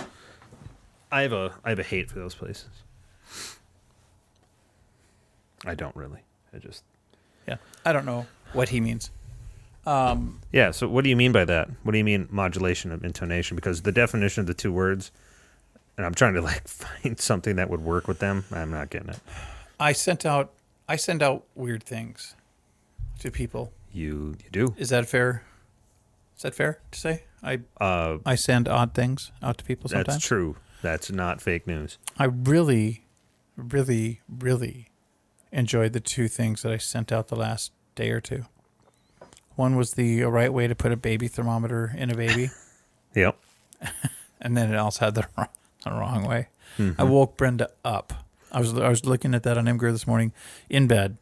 I have a hate for those places. I don't really. Yeah. I don't know what he means. Yeah, so what do you mean by that? What do you mean modulation of intonation? Because the definition of the 2 words, and I'm trying to find something that would work with them. I'm not getting it. I send out weird things to people. You do? Is that fair? Is that fair to say? I send odd things out to people sometimes. That's true. That's not fake news. I really, really, really enjoyed the 2 things that I sent out the last day or 2. One was the right way to put a baby thermometer in a baby. Yep. And then it also had the wrong way. Mm-hmm. I woke Brenda up. I was looking at that on Imgur this morning in bed.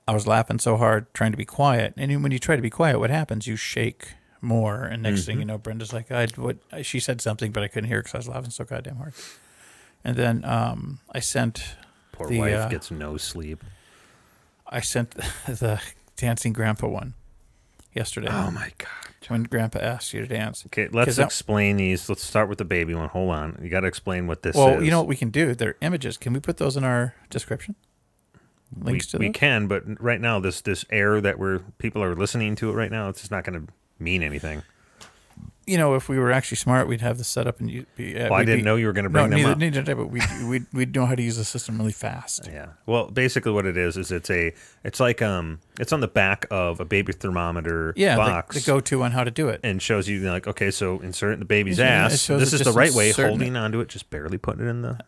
I was laughing so hard trying to be quiet. And when you try to be quiet, what happens? You shake more. And next thing you know, Brenda's like, she said something, but I couldn't hear because I was laughing so goddamn hard. And then I sent Poor wife gets no sleep. I sent the dancing grandpa one yesterday. Oh, my God. When grandpa asked you to dance. Okay, let's explain these. Let's start with the baby one. Hold on. You got to explain what this is. Well, you know what we can do? They're images. Can we put those in our description? Links to those? We can, but right now, this air that people are listening to it right now, it's just not going to mean anything. if we were actually smart, we'd have this set up, and I didn't know you were going to bring them up. Neither did I, but we'd know how to use the system really fast. Yeah. Well, basically, what it is it's like it's on the back of a baby thermometer box. The go-to on how to do it, and shows you like, okay, so insert it in the baby's ass. This is the right way. Holding onto it, just barely putting it in the.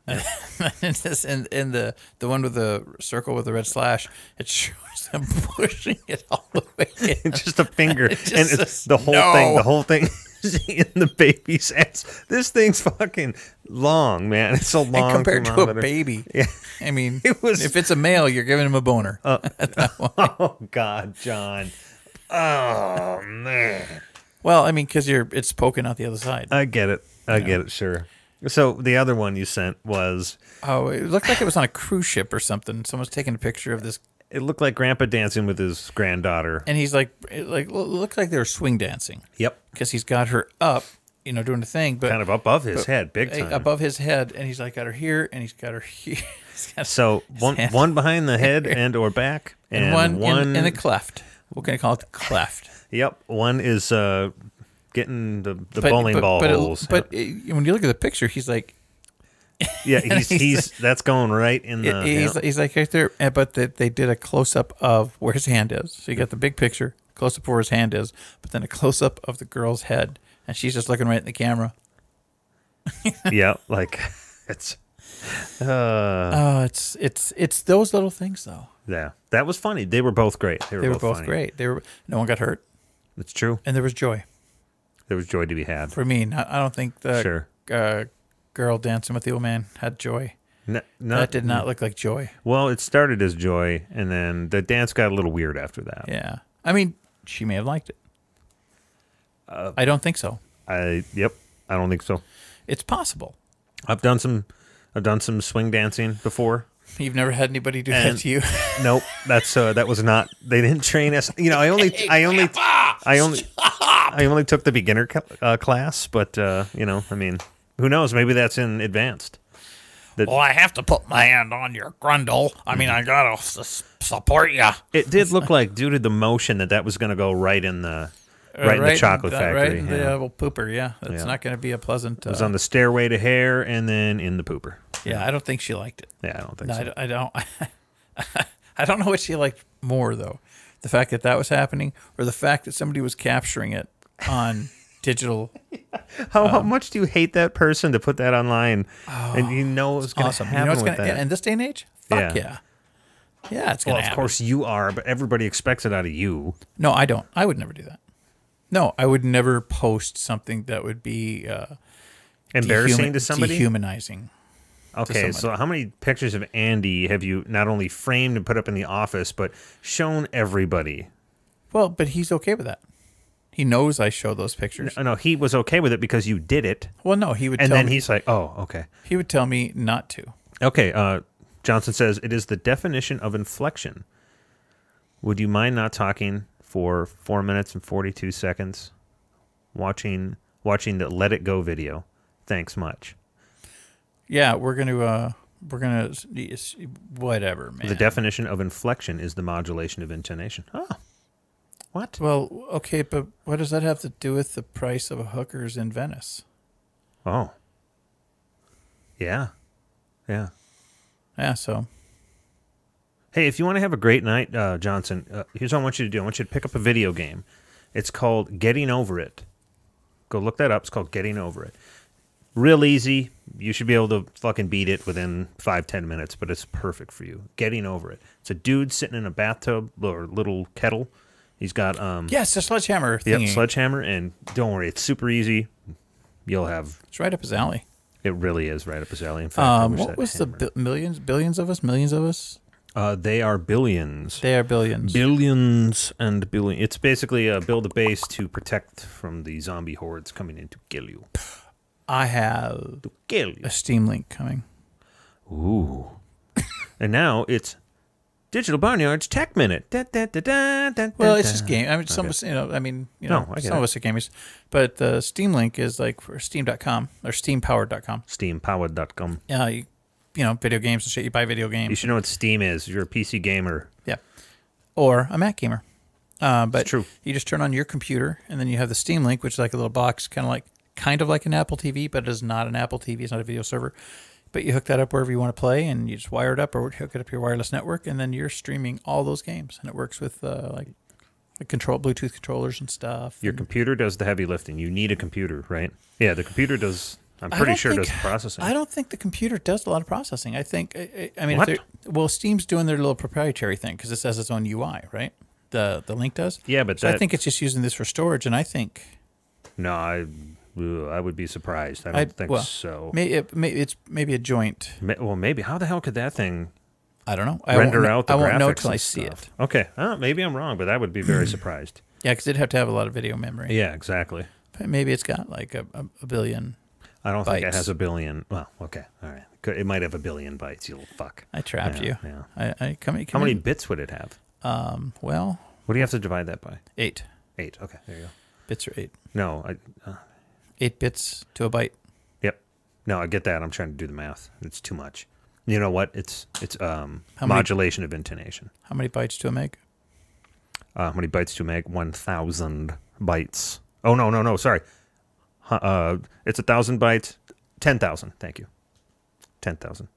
and the one with the circle with the red slash, it shows them pushing it all the way in. Just a finger, and it's the whole thing. The whole thing. In the baby's ass. This thing's fucking long, man. It's so long. And compared to a baby. Yeah. I mean, if it's a male, you're giving him a boner. Oh, God, John. Oh, man. Well, I mean, because it's poking out the other side. I get it. I get it, sure. So the other one you sent was... Oh, it looked like it was on a cruise ship or something. Someone's taking a picture of this. It looked like Grandpa dancing with his granddaughter. And he's it looked like they were swing dancing. Yep. Because he's got her up, doing the thing. But kind of above his head, big time. Above his head. And he's got her here, and he's got her here. So one behind the head and or back. And one in the cleft. What can I call it? The cleft. Yep. One is getting the bowling ball holes. But when you look at the picture, he's like... Yeah, he's that's going right in the... He's like right there, but they did a close-up of where his hand is. So you got the big picture, close-up where his hand is, but then a close-up of the girl's head, and she's just looking right at the camera. Yeah, like it's... It's those little things, though. Yeah, that was funny. They were both great. They were both great. No one got hurt. It's true. And there was joy. There was joy to be had. For me, I don't think the girl dancing with the old man had joy. That did not look like joy. Well, it started as joy, and then the dance got a little weird after that. Yeah. I mean, she may have liked it. I don't think so. I don't think so. It's possible. I've done some swing dancing before. You've never had anybody do that to you? Nope. That was not. They didn't train us. I only took the beginner class, but I mean, who knows? Maybe that's in advanced. Well, I have to put my hand on your grundle. I mean, I gotta support you. It did look like, due to the motion, that was going to go right in the chocolate factory. Right in the little pooper, yeah. It's not going to be a pleasant... It was on the stairway to hair and then in the pooper. Yeah, I don't think she liked it. Yeah, I don't think so. I don't. I don't know what she liked more, though. The fact that was happening, or the fact that somebody was capturing it on digital. How much do you hate that person to put that online? And it's going to happen with that. In this day and age? Fuck yeah. Yeah, it's going to happen. Of course you are, but everybody expects it out of you. No, I don't. I would never do that. No, I would never post something that would be embarrassing to somebody? Dehumanizing. Okay, so how many pictures of Andy have you not only framed and put up in the office, but shown everybody? Well, but he's okay with that. He knows I show those pictures. No, he was okay with it because you did it. Well, no, he would tell me. And then he's like, oh, okay. He would tell me not to. Okay, Johnson says, it is the definition of inflection. Would you mind not talking for 4 minutes and 42 seconds watching the Let It Go video? Thanks much. Yeah, we're gonna whatever, man. The definition of inflection is the modulation of intonation. Oh, what? Well, okay, but what does that have to do with the price of a hookers in Venice? Oh, yeah. So, hey, if you want to have a great night, Johnson, here's what I want you to do. I want you to pick up a video game. It's called Getting Over It. Go look that up. It's called Getting Over It. Real easy. You should be able to fucking beat it within 5-10 minutes, but it's perfect for you. Getting Over It. It's a dude sitting in a bathtub or little kettle. He's got yes, a sledgehammer thingy. Yep, sledgehammer, and don't worry, it's super easy. It's right up his alley. It really is right up his alley. In fact, what was the billions of us? They are billions. They are billions. Billions and billions. It's basically build a base to protect from the zombie hordes coming in to kill you. I have a Steam Link coming. Ooh. And now it's Digital Barnyard's Tech Minute. Well, it's just game. I mean, some of us, some of us are gamers, but the Steam Link is like for Steam.com or SteamPowered.com. SteamPowered.com. Video games and shit. You buy video games. You should know what Steam is. If you're a PC gamer. Yeah. Or a Mac gamer. But true. you just turn on your computer, and then you have the Steam Link, which is like a little box, kind of like an Apple TV, but it is not an Apple TV. It's not a video server. But you hook that up wherever you want to play, and you just wire it up or hook it up to your wireless network, and then you're streaming all those games. And it works with like Bluetooth controllers and stuff. Your computer does the heavy lifting. You need a computer, right? Yeah, the computer does. I'm pretty sure does the processing. I don't think the computer does a lot of processing. I think, I mean, What? Steam's doing their little proprietary thing because it has its own UI, right? The Link does. Yeah, but so I think it's just using this for storage, and I think. No, I would be surprised. I don't think so. It's maybe a joint. Well, maybe. How the hell could that thing? I don't know. Render out the graphics. I won't know until I see it. Okay, maybe I'm wrong, but I would be very surprised. Yeah, because it'd have to have a lot of video memory. Yeah, exactly. But maybe it's got like a billion. I don't bytes. think it has a billion. Well, okay, all right. It might have a billion bytes. You little fuck. I trapped you. Yeah. How many bits would it have? Well. What do you have to divide that by? 8. 8. Okay, there you go. Bits are 8. No, 8 bits to a byte. Yep. No, I get that. I'm trying to do the math. It's too much. You know what? It's modulation of intonation. How many bytes to a meg? How many bytes to a meg? 1,000 bytes. Oh no! Sorry. It's 1,000 bytes. 10,000. Thank you. 10,000.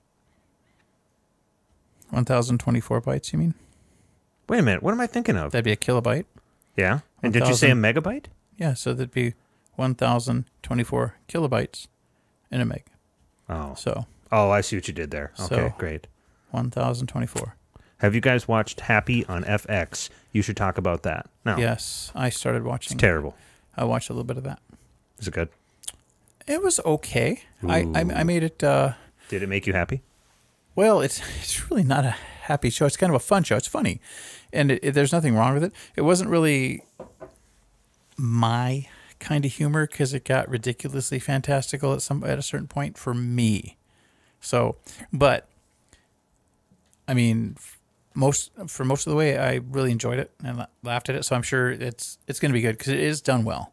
1,024 bytes. You mean? Wait a minute. What am I thinking of? That'd be a kilobyte. Yeah. And did you say a megabyte? Yeah. So that'd be 1,024 kilobytes in a meg. Oh. So. Oh, I see what you did there. Okay, great. 1,024. Have you guys watched Happy on FX? You should talk about that. No. Yes, I started watching. It's terrible. I watched a little bit of that. Is it good? It was okay. I made it. Did it make you happy? Well, it's really not a happy show. It's kind of a fun show. It's funny, and there's nothing wrong with it. It wasn't really my kind of humor because it got ridiculously fantastical at a certain point for me. So, but I mean, for most of the way, I really enjoyed it and laughed at it. So I'm sure it's going to be good because it is done well.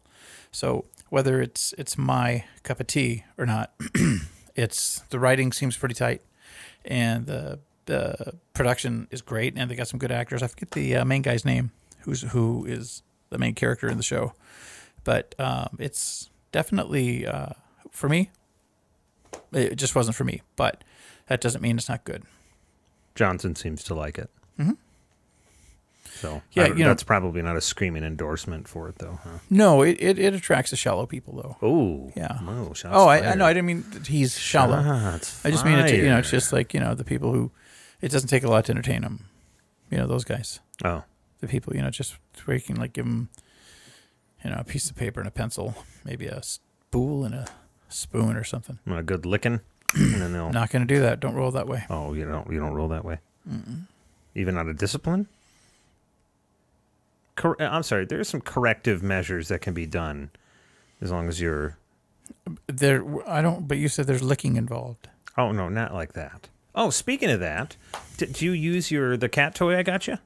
So whether it's my cup of tea or not, the writing seems pretty tight, and the production is great, and they got some good actors. I forget the main guy's name, who is the main character in the show, but it's definitely for me. It just wasn't for me, but that doesn't mean it's not good. Johnson seems to like it. Mm-hmm. So yeah, that's probably not a screaming endorsement for it, though. Huh? No, it attracts the shallow people, though. Oh, yeah. I know. I didn't mean that he's shallow. I just mean it's just like the people who it doesn't take a lot to entertain them. Those guys. Oh, the people just where you can like give them a piece of paper and a pencil, maybe a spool and a spoon or something. A good licking, and then they'll. Not going to do that. Don't roll that way. Oh, you don't roll that way. Mm-mm. Even out of discipline. I'm sorry. There are some corrective measures that can be done, as long as you're. But you said there's licking involved. Oh no, not like that. Oh, speaking of that, did you use the cat toy I got you?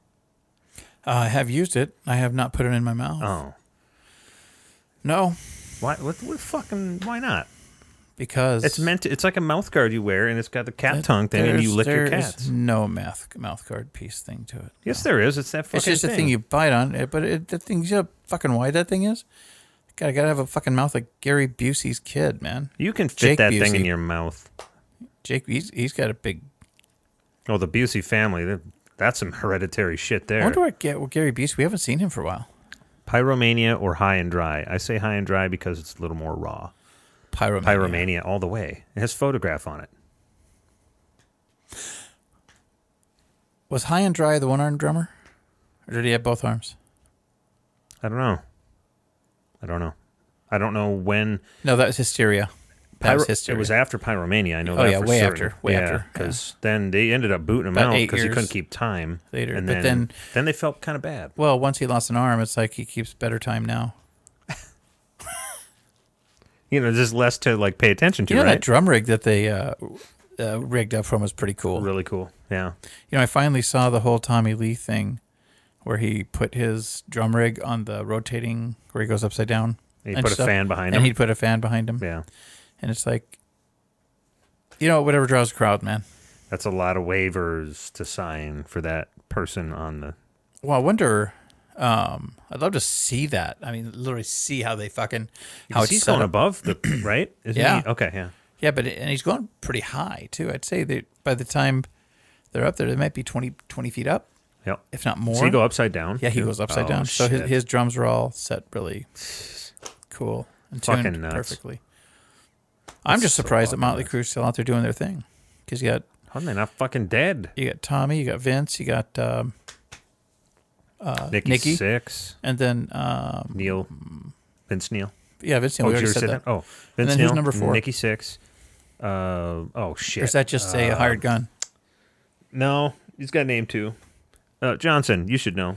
I have used it. I have not put it in my mouth. Oh. No. Why? What fucking? Why not? Because it's like a mouth guard you wear, and it's got the cat tongue thing, and you lick your cats. There's no mouth guard piece thing to it. Yes, there is. It's that fucking thing. It's just a thing you bite on, but the thing, you know how fucking wide that thing is? Gotta have a fucking mouth like Gary Busey's kid, man. You can fit that thing in your mouth. Jake, he's got a big... Oh, the Busey family, that's some hereditary shit there. I wonder what Gary Busey, we haven't seen him for a while. Pyromania or High and Dry. I say High and Dry because it's a little more raw. Pyromania all the way. It has photograph on it. Was High and Dry the one-armed drummer? Or did he have both arms? I don't know. I don't know when... No, that was Hysteria. It was after Pyromania. I know that for way certain. Way after. Because then they ended up booting him out because he couldn't keep time. Later. And but then they felt kind of bad. Well, once he lost an arm, it's like he keeps better time now. There's less to like pay attention to, right? That drum rig that they rigged up from was pretty cool. Really cool, yeah. I finally saw the whole Tommy Lee thing where he put his drum rig on the rotating, where he goes upside down. And he put a fan behind him. And he'd put a fan behind him. Yeah. And it's like, whatever draws the crowd, man. That's a lot of waivers to sign for that person on the... Well, I wonder... I'd love to see that. I mean, literally see how they fucking how it's he's set going up. above the right. Isn't Yeah. he? Okay. Yeah. Yeah, and he's going pretty high too. I'd say that by the time they're up there, they might be 20 feet up, Yep. if not more. Does he go upside down? Yeah, he too? goes upside Oh, down. So shit. his drums are all set really cool and tuned Fucking nuts. perfectly. I'm just so surprised that fucking Motley nuts. Crue's still out there doing their thing. Because you How are they not fucking dead? got Tommy, you got Vince, you got Nikki Nikki. Six, and then Neil, Vince Neil. yeah, Vince. We Oh, did already you said say that. that? Oh, And Vince then Neil. who's number 4? Nikki Six. Oh shit. Or is that just a hired gun? No, he's got a name too. Johnson, you should know.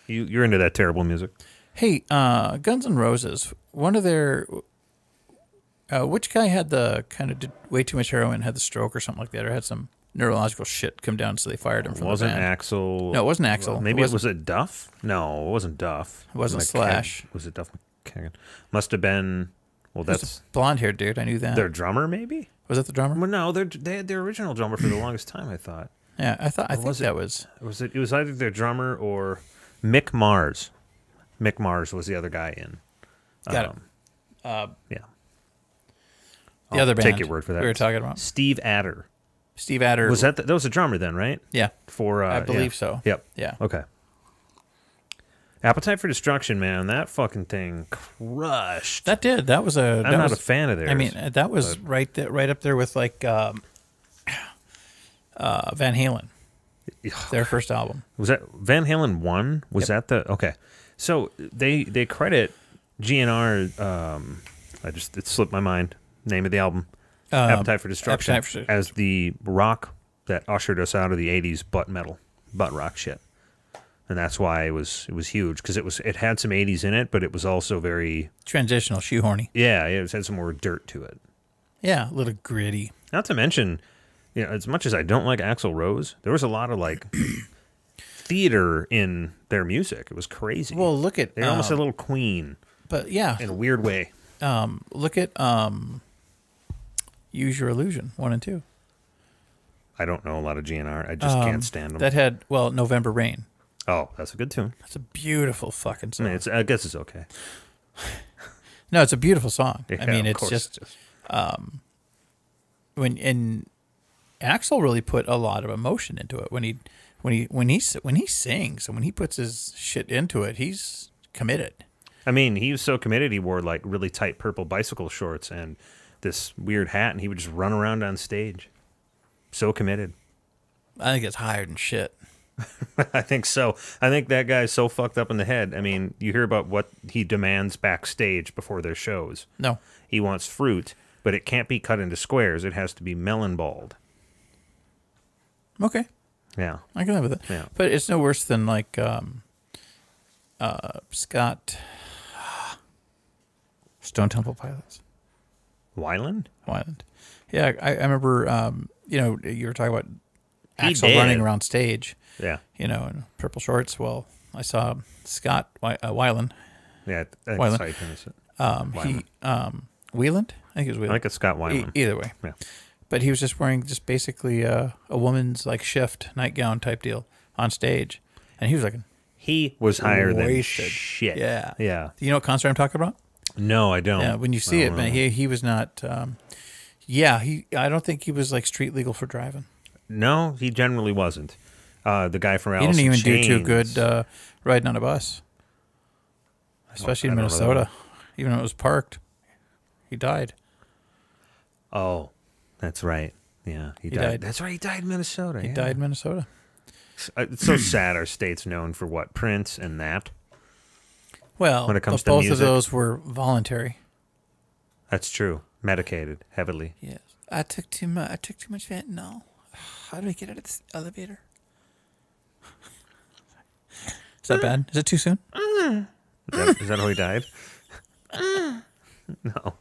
You're into that terrible music. Hey, Guns N' Roses. One of their which guy had the kind of did way too much heroin, had the stroke or something like that, or had some neurological shit come down, so they fired him from Wasn't the band. Axel? No, it wasn't Axel. Maybe It was it Duff? No, it wasn't Duff. It wasn't McKagan. Slash. Was it Duff McKagan? Must have been. Well, It was that's a blonde-haired dude. I knew that. their drummer, maybe. Was that the drummer? Well, no, they had their original drummer for the longest time. I thought. Yeah, I think was that was. It was either their drummer or Mick Mars. Mick Mars was the other guy in. Got it. Yeah. The other band Take your word for that. we were talking about. Steve Adder. Steve Adder. Was that was a drummer then, right? Yeah, For I believe yeah. so. Yep. Yeah. Okay. Appetite for Destruction, man. That fucking thing crushed. That did. That was a. I'm not a fan of theirs. I mean, that was right up there with like Van Halen, their first album. Was that Van Halen 1? Was that the okay? So they credit GNR. It slipped my mind. Name of the album, Appetite for Destruction, Appetite for Destruction. as the rock that ushered us out of the '80s butt rock shit, and that's why it was huge because it had some '80s in it, but it was also very Transitional, shoehorny. yeah, it had some more dirt to it. Yeah, a little gritty. Not to mention, as much as I don't like Axl Rose, there was a lot of like theater in their music. It was crazy. Well, look at They're almost a little Queen but yeah, in a weird way. look at Use Your Illusion 1 and 2. I don't know a lot of GNR. I just can't stand them. That had November Rain. Oh, that's a good tune. That's a beautiful fucking I song. mean, I guess it's okay. No, it's a beautiful song. Yeah, I mean, of it's course just it is. when Axl really put a lot of emotion into it when he sings and when he puts his shit into it, he's committed. I mean, he was so committed. He wore like really tight purple bicycle shorts and this weird hat, and he would just run around on stage. So committed. I think it's higher than shit. I think so. I think that guy's so fucked up in the head. I mean, you hear about what he demands backstage before their shows. No. He wants fruit, but it can't be cut into squares. It has to be melon balled. Okay. Yeah. I can live with it. Yeah. But it's no worse than like Scott Stone Temple Pilots. Weiland? Wyland. Yeah, I remember you were talking about He Axl did. running around stage, Yeah. in purple shorts. Well, I saw Scott Weiland. Yeah. I think Weiland. that's how you pronounce it. Wieland? I think it was I Wieland. think it's Scott Weiland. Either way. Yeah. But he was just wearing just basically a woman's like shift nightgown type deal on stage. And he was like He was higher than wasted. shit. Yeah. Yeah. You know what concert I'm talking about? No, I don't. Yeah, when you see I it, don't man, know. he was not I don't think he was like street legal for driving. No, he generally wasn't. The guy from He Alice didn't even in do too Chains. good riding on a bus. Especially in I don't know Minnesota. Even though it was parked. He died. Oh, that's right. Yeah, he He died. died. That's right. He died in Minnesota. He died in Minnesota. It's so sad. Our state's known for what? Prince and that. Well, When it comes but to both music. of those were voluntary. That's true. Medicated heavily. Yes. I took too much fentanyl. How do I get out of this elevator? Is that bad? Is it too soon? Is that how he died? No.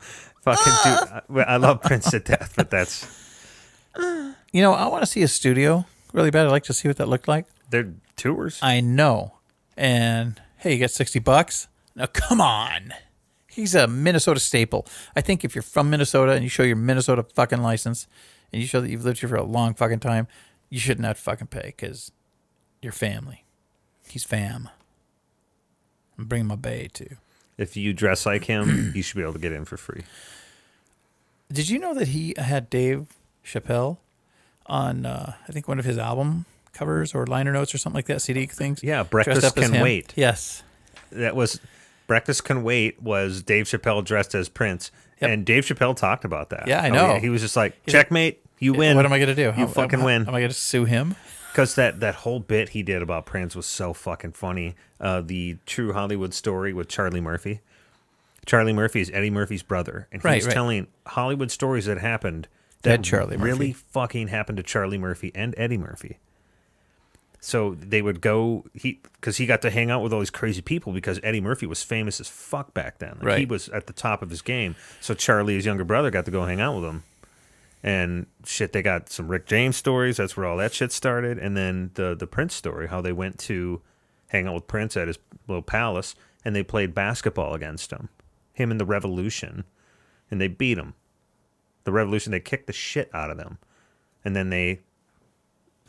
Fucking dude. I love Prince to death, but that's I want to see a studio really bad. I'd like to see what that looked like. their tours. I know. And hey, you got $60? Now come on. He's a Minnesota staple. I think if you're from Minnesota and you show your Minnesota fucking license and you show that you've lived here for a long fucking time, you shouldn't have to fucking pay because you're family. He's fam. I'm bringing my bae too. If you dress like him, you should be able to get in for free. Did you know that he had Dave Chappelle on, I think, one of his album covers or liner notes or something like that, CD things? Yeah, Breakfast Can Wait. Yes. That was Breakfast Can Wait was Dave Chappelle dressed as Prince. Yep. And Dave Chappelle talked about that. Yeah, I know. He was just like, checkmate, you win. What am I going to do? You fucking win. Am I going to sue him? Because that whole bit he did about Prince was so fucking funny. The True Hollywood Story with Charlie Murphy. Charlie Murphy is Eddie Murphy's brother. And he's telling Hollywood stories that happened that Charlie really Murphy. fucking happened to Charlie Murphy and Eddie Murphy. So they would go, because he got to hang out with all these crazy people because Eddie Murphy was famous as fuck back then. Like, he was at the top of his game. So Charlie, his younger brother, got to go hang out with him. And shit, they got some Rick James stories. That's where all that shit started. And then the Prince story, how they went to hang out with Prince at his little palace, and they played basketball against him and the Revolution, and they beat him. The Revolution, they kicked the shit out of them. And then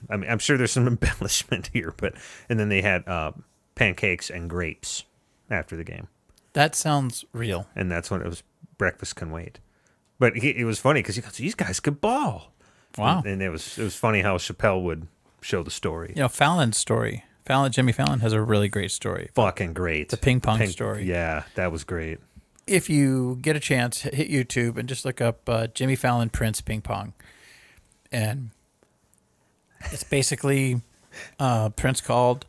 I'm sure there's some embellishment here, and then they had pancakes and grapes after the game. That sounds real. And that's when it was Breakfast Can Wait. But it was funny because he goes, these guys could ball. Wow. And it was funny how Chappelle would show the story. You know, Fallon's story. Jimmy Fallon has a really great story. Fucking great. The ping pong story. Yeah, that was great. If you get a chance, hit YouTube and just look up Jimmy Fallon Prince ping pong. And it's basically Prince called,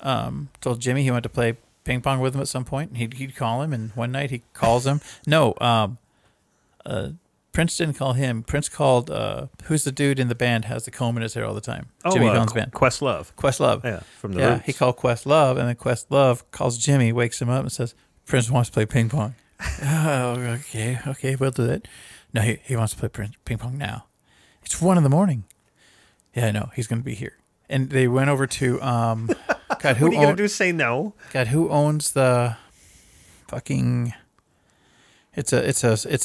told Jimmy he wanted to play ping pong with him at some point. He'd call him, and one night he calls him. No, Prince didn't call him. Prince called, who's the dude in the band has the comb in his hair all the time? Oh, Jimmy Fallon's band. Questlove. Questlove. Yeah, from the Roots. He called Questlove, and then Questlove calls Jimmy, wakes him up, and says, Prince wants to play ping pong. Oh, okay, we'll do that. No, he wants to play ping pong now. It's 1 a.m. Yeah, I know. He's going to be here. And they went over to, God, what are you going to do, say no? God, who owns the fucking... It's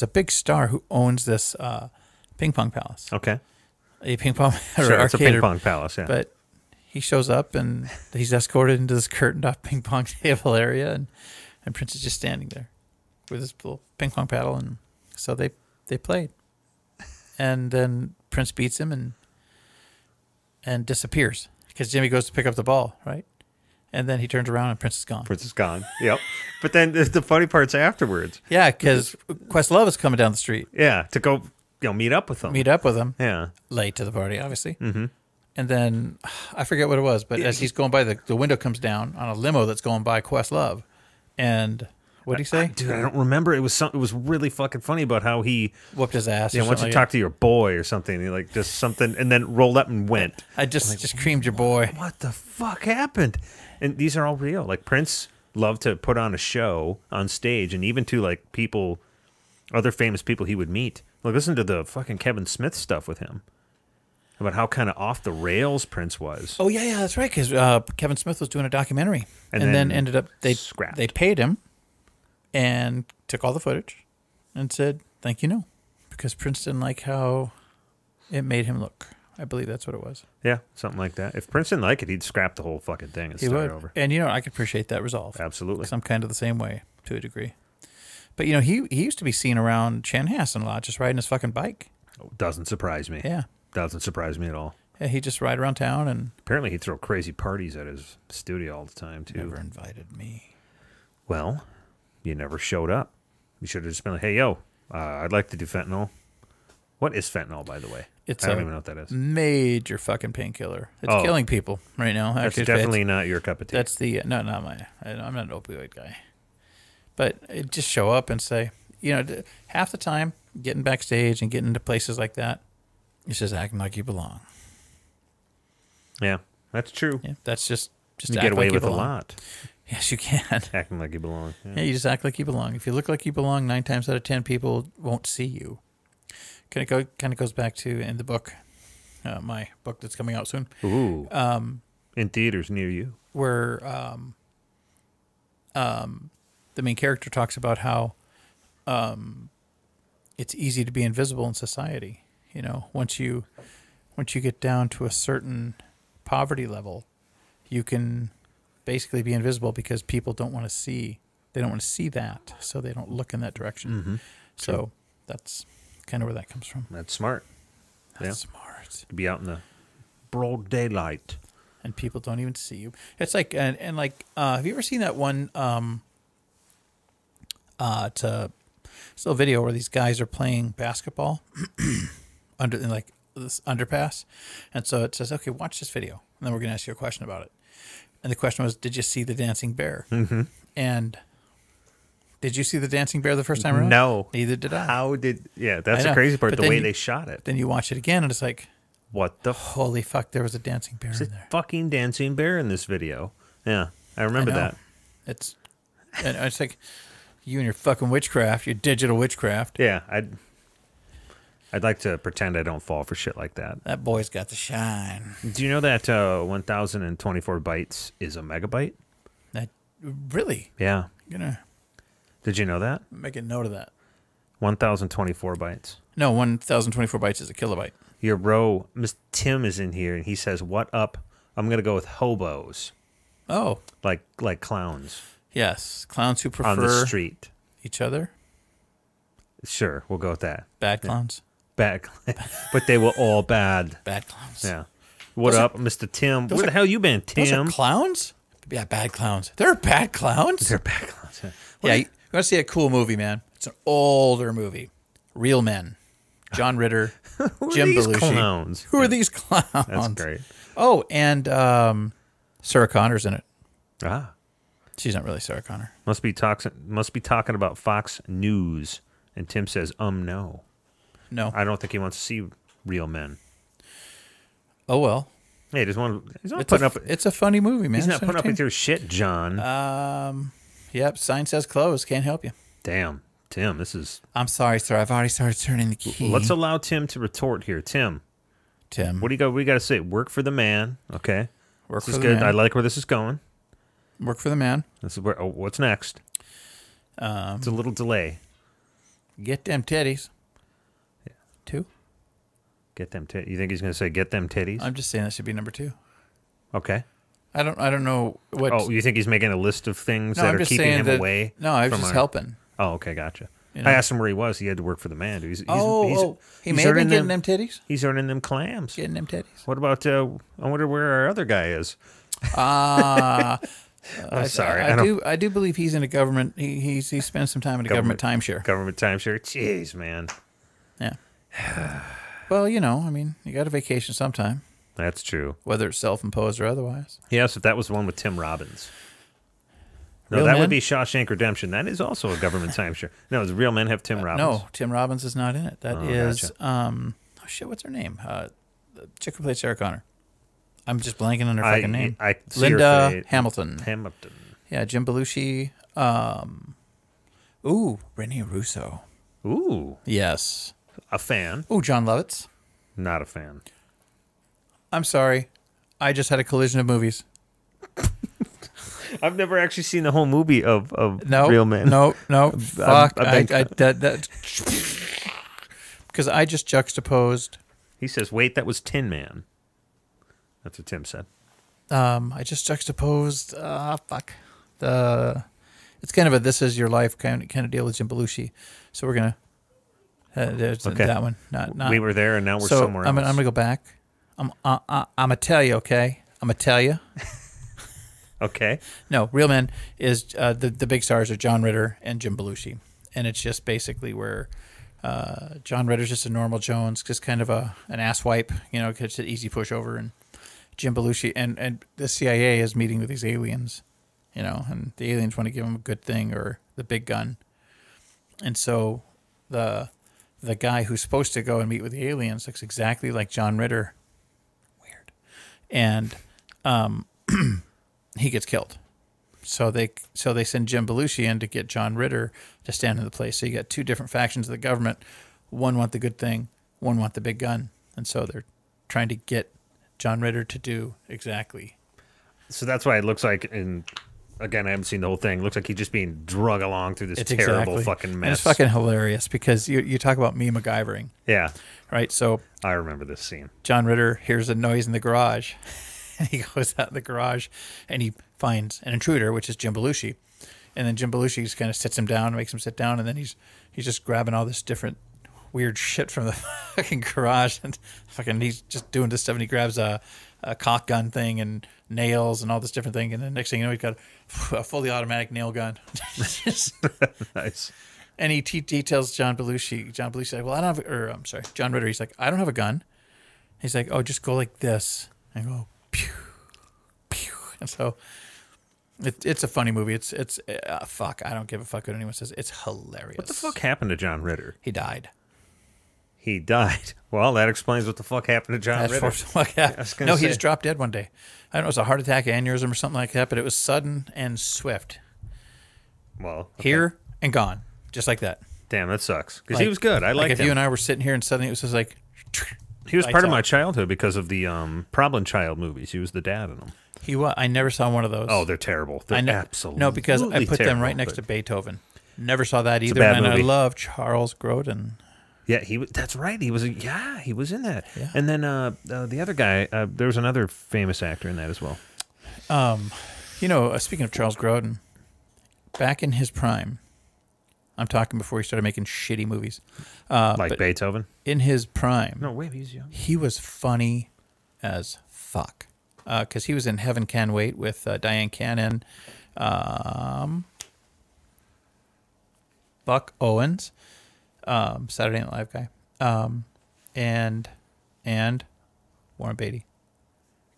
a big star who owns this ping pong palace. Okay. A ping pong sure, it's a ping pong palace, yeah. But he shows up and he's escorted into this curtained off ping pong table area, and Prince is just standing there with his little ping pong paddle, and so they played. And then Prince beats him and disappears because Jimmy goes to pick up the ball, right? And then he turns around and Prince is gone. Prince is gone. Yep. But then the funny part's afterwards. Yeah, because Questlove is coming down the street. Yeah, to go meet up with them. Yeah. Late to the party, obviously. Mm-hmm. And then I forget what it was, but as he's going by, the window comes down on a limo that's going by Questlove. And what did he say? Dude, I don't remember. It was really fucking funny about how he whooped his ass. Yeah, once you talk to your boy or something, he like just something, and then rolled up and went. I just creamed your boy. What the fuck happened? And these are all real. Like Prince loved to put on a show on stage, and even to like people, other famous people he would meet. Like listen to the fucking Kevin Smith stuff with him about how kind of off the rails Prince was. Oh yeah, that's right. Because Kevin Smith was doing a documentary, and then ended up they paid him and took all the footage and said thank you no, because Prince didn't like how it made him look. I believe that's what it was. Yeah, something like that. If Prince didn't like it, he'd scrap the whole fucking thing and start over. And I can appreciate that resolve. Absolutely. Because I'm kind of the same way to a degree. But he used to be seen around Chanhassen a lot, just riding his fucking bike. Oh, doesn't surprise me. Yeah. Doesn't surprise me at all. Yeah, he'd just ride around town and apparently he'd throw crazy parties at his studio all the time too. Never invited me. Well, you never showed up. You should have just been like, hey, yo, I'd like to do fentanyl. What is fentanyl, by the way? I don't even know what that is. Major fucking painkiller. It's killing people right now. That's definitely not your cup of tea. That's not my. I'm not an opioid guy. But just show up and say, half the time getting backstage and getting into places like that, it's just acting like you belong. Yeah, that's true. Yeah, that's just you get away with a lot. Yes, you can. Acting like you belong. Yeah, you just act like you belong. If you look like you belong, 9 times out of 10 people won't see you. Kind of goes back to in the book, my book that's coming out soon. Ooh. In theaters near you. Where the main character talks about how it's easy to be invisible in society. Once you get down to a certain poverty level, you can basically be invisible because people don't want to see. They don't want to see that, so they don't look in that direction. Mm-hmm. So that's kind of where that comes from. That's smart. That's smart. To be out in the broad daylight. And people don't even see you. It's like, and like, have you ever seen that one, it's a little video where these guys are playing basketball under in like this underpass. And so it says, okay, watch this video. And then we're going to ask you a question about it. And the question was, did you see the dancing bear? Mm-hmm. And did you see the dancing bear the first time around? No. Neither did I. That's the crazy part, But the way you- they shot it. Then you watch it again and it's like, What the holy fuck, there was a dancing bear in there. fucking dancing bear in this video. Yeah, I remember I know. that. It's like you and your fucking witchcraft, your digital witchcraft. Yeah, I'd like to pretend I don't fall for shit like that. That boy's got the shine. Do you know that 1,024 bytes is a megabyte? That really, Yeah. I'm gonna Did you know that? make a note of that. 1,024 bytes. No, 1,024 bytes is a kilobyte. Your bro, Miss Tim, is in here, and he says, "What up?" I'm gonna go with hobos, Oh, like clowns yes, clowns who prefer on the street. each other. Sure, we'll go with that. Bad clowns. Bad, but they were all bad. Bad clowns. Yeah. What Those up, Mr. Tim? those Where the hell you been, Those are Tim? clowns? Yeah, bad clowns. They're bad clowns. They're bad clowns. Yeah. Yeah, you want to see a cool movie, man? It's an older movie. Real Men. John Ritter, Who Jim are these Belushi. clowns? Who are these clowns? That's great. Oh, and Sarah Connor's in it. Ah, She's not really Sarah Connor. must be talking about Fox News. And Tim says, no. No. I don't think he wants to see Real Men. Oh well. Hey, he's not It's putting up. it's a funny movie, man. He's not It's putting up with entertaining. your shit, John. Yep. Sign says closed. Can't help you. Damn, Tim, this is. I'm sorry, sir. I've already started turning the key. Let's allow Tim to retort here. Tim, Tim. what do you got? We got to say, work for the man. Okay, Work this for is the good. man. I like where this is going. Work for the man. This is where. Oh, what's next? It's a little delay. Get them titties. Yeah. 2. Get them. You think he's going to say get them titties? I'm just saying that should be number 2. Okay. I don't know what. Oh, you think he's making a list of things no, that I'm are just keeping saying him that, away? No, I was from just our- helping. Oh, okay, gotcha. You know? I asked him where he was. He had to work for the man. He He may may have been getting them titties. He's earning them clams. Getting them titties. What about? I wonder where our other guy is. I'm sorry. I do believe he's in a government. He spends some time in a government timeshare. Government timeshare. Jeez, man. Yeah. Well, you know, I mean, you got a vacation sometime, That's true. whether it's self-imposed or otherwise. Yes, if that was the one with Tim Robbins. No, Real that Men? would be Shawshank Redemption. That is also a government timeshare. No, does Real Men have Tim Robbins? No, Tim Robbins is not in it. That Oh, is, gotcha. oh shit, what's her name? The chick who played Sarah Connor. I'm just blanking on her fucking name. I see her Linda face. Hamilton. Hamilton. Yeah, Jim Belushi. Rene Russo. Ooh, Yes. a fan. Ooh, John Lovitz. Not a fan. I'm sorry. I just had a collision of movies. I've never actually seen the whole movie of No, Real Men. No. Fuck. I've Because I just juxtaposed. He says, "Wait, that was Tin Man." That's what Tim said. I just juxtaposed. Fuck. It's kind of a "This Is Your Life" kind of deal with Jim Belushi. So we're gonna. There's Okay. that one. Not. We were there, and now we're so somewhere I'm else. gonna go back. I'm gonna tell you. Okay. I'm gonna tell you. Okay. No, Real Men is the big stars are John Ritter and Jim Belushi, and it's just basically where John Ritter's just a normal Jones, just kind of an asswipe, you know, it's an easy pushover, and Jim Belushi and the CIA is meeting with these aliens, you know, and the aliens want to give him a good thing or the big gun, and so the guy who's supposed to go and meet with the aliens looks exactly like John Ritter, weird, and he gets killed. So they send Jim Belushi in to get John Ritter to stand in the place. So you got two different factions of the government. One want the good thing, one want the big gun. And so they're trying to get John Ritter to do exactly. So that's why it looks like, and again, I haven't seen the whole thing. It looks like he's just being drug along through this It's terrible exactly. fucking mess. And it's fucking hilarious because you talk about me MacGyvering, Yeah, right? So I remember this scene. John Ritter hears a noise in the garage. And he goes out in the garage and he finds an intruder, which is Jim Belushi. And then Jim Belushi just kind of sits him down and makes him sit down. And then he's just grabbing all this different weird shit from the fucking garage. And fucking he's just doing this stuff. And he grabs a caulk gun thing and nails and all this different thing. And then next thing you know, he's got a fully automatic nail gun. Nice. And he tells John Belushi. John Belushi's like, well, I don't have, John Ritter. He's like, I don't have a gun. He's like, oh, just go like this. And go, pew, pew. And so it's a funny movie. It's fuck. I don't give a fuck what anyone says. It's hilarious. What the fuck happened to John Ritter? He died. He died. Well, that explains what the fuck happened to John Ritter. No, he just dropped dead one day. I don't know, it was a heart attack, aneurysm, or something like that, but it was sudden and swift. Well, okay. Here and gone, just like that. Damn, that sucks. Because he was good. I liked him. If you and I were sitting here and suddenly it was just like... He was part of my childhood because of the Problem Child movies. He was the dad in them. He was. I never saw one of those. Oh, they're terrible. They're absolutely no, because I put them right next to Beethoven. Never saw that either. And I love Charles Grodin. Yeah, that's right. He was in that. Yeah. And then the other guy, there was another famous actor in that as well. Speaking of Charles Grodin, back in his prime, I'm talking before he started making shitty movies. Like Beethoven? In his prime. No, wait, he's young. He was funny as fuck. Because he was in Heaven Can Wait with Diane Cannon, Buck Owens, Saturday Night Live guy, and Warren Beatty,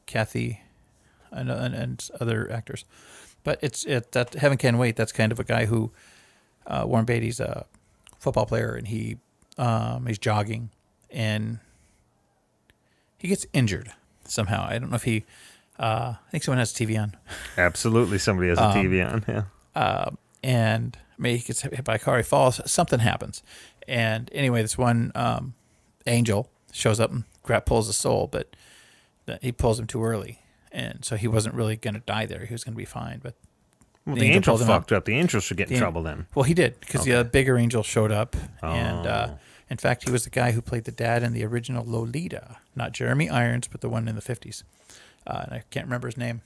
Kathy, and other actors. But that Heaven Can Wait. That's kind of a guy who Warren Beatty's a football player, and he's jogging, and he gets injured somehow. I don't know if he. I think someone has a TV on. Absolutely, somebody has a TV on. Yeah. And maybe he gets hit by a car. He falls. Something happens, and anyway, this one angel shows up and pulls his soul, but he pulls him too early, and so he wasn't really going to die there. He was going to be fine, but. Well, the angel fucked up. The angel should get in trouble then. Well, he did, because the bigger angel showed up. And in fact, he was the guy who played the dad in the original Lolita. Not Jeremy Irons, but the one in the 50s. And I can't remember his name.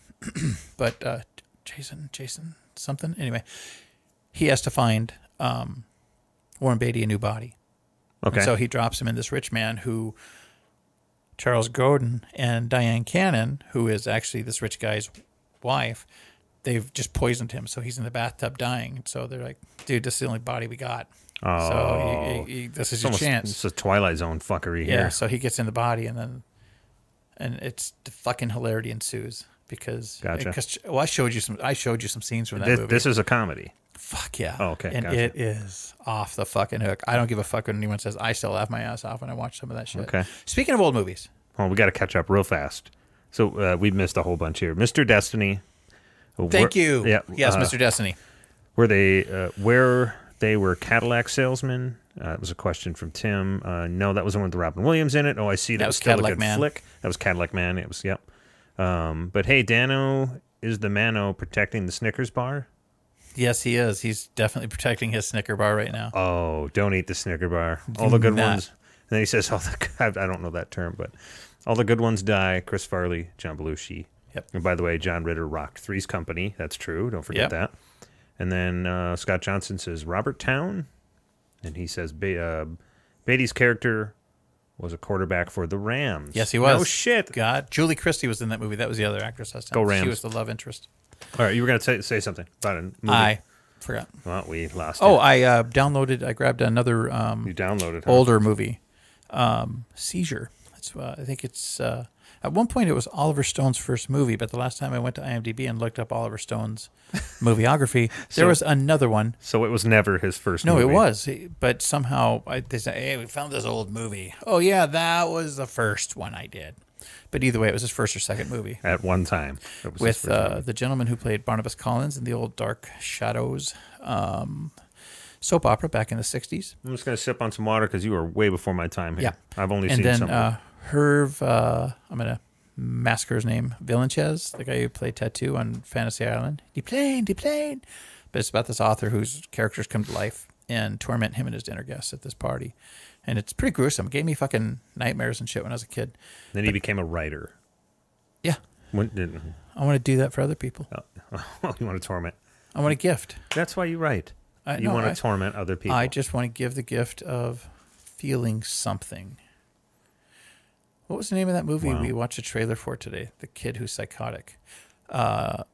But Jason something. Anyway, he has to find Warren Beatty a new body. Okay. And so he drops him in this rich man who... Charles Grodin and Diane Cannon, who is actually this rich guy's wife... They've just poisoned him, so he's in the bathtub dying. So they're like, dude, this is the only body we got. Oh. So this is your chance. It's a Twilight Zone fuckery here. Yeah, so he gets in the body, and it's the fucking hilarity ensues. Because, I showed you some scenes from that movie. This is a comedy. Fuck yeah. Oh, okay. And it is off the fucking hook. I don't give a fuck what anyone says. I still laugh my ass off when I watch some of that shit. Okay. Speaking of old movies. Well, we got to catch up real fast. So we've missed a whole bunch here. Mr. Destiny. Thank you. Yeah. Yes, Mr. Destiny. Where they were Cadillac salesmen? It was a question from Tim. No, that was the one with Robin Williams in it. Oh, I see. That was still Cadillac a good flick. That was Cadillac Man. It was, yep. But hey, Dano is the Mano protecting the Snickers bar? Yes, he is. He's definitely protecting his Snicker bar right now. Oh, don't eat the Snicker bar. All the good ones. And then he says, I don't know that term, but all the good ones die. Chris Farley, John Belushi. Yep. And by the way, John Ritter rocked Three's Company. That's true. Don't forget that. And then Scott Johnson says Robert Town. And he says Beatty's character was a quarterback for the Rams. Yes, he was. No shit. God. Julie Christie was in that movie. That was the other actress last time. Go Rams. She was the love interest. All right, you were going to say something about a movie. I forgot. Well, we lost it. I grabbed another you downloaded older movie, Seizure. I think it's... At one point, it was Oliver Stone's first movie, but the last time I went to IMDb and looked up Oliver Stone's movieography, there was another one. So it was never his first movie? No, it was. But somehow they say, hey, we found this old movie. Oh, yeah, that was the first one I did. But either way, it was his first or second movie. At one time. With the gentleman who played Barnabas Collins in the old Dark Shadows soap opera back in the 60s. I'm just going to sip on some water because you were way before my time here. Yeah. I've only seen some. Herv, I'm going to massacre his name, Villanchez, the guy who played Tattoo on Fantasy Island. Deplane. But it's about this author whose characters come to life and torment him and his dinner guests at this party. And it's pretty gruesome. It gave me fucking nightmares and shit when I was a kid. Then he became a writer. Yeah. I want to do that for other people. Oh, you want to torment? I want a gift. That's why you write. You want to torment other people. I just want to give the gift of feeling something. What was the name of that movie we watched a trailer for today? The kid who's psychotic. The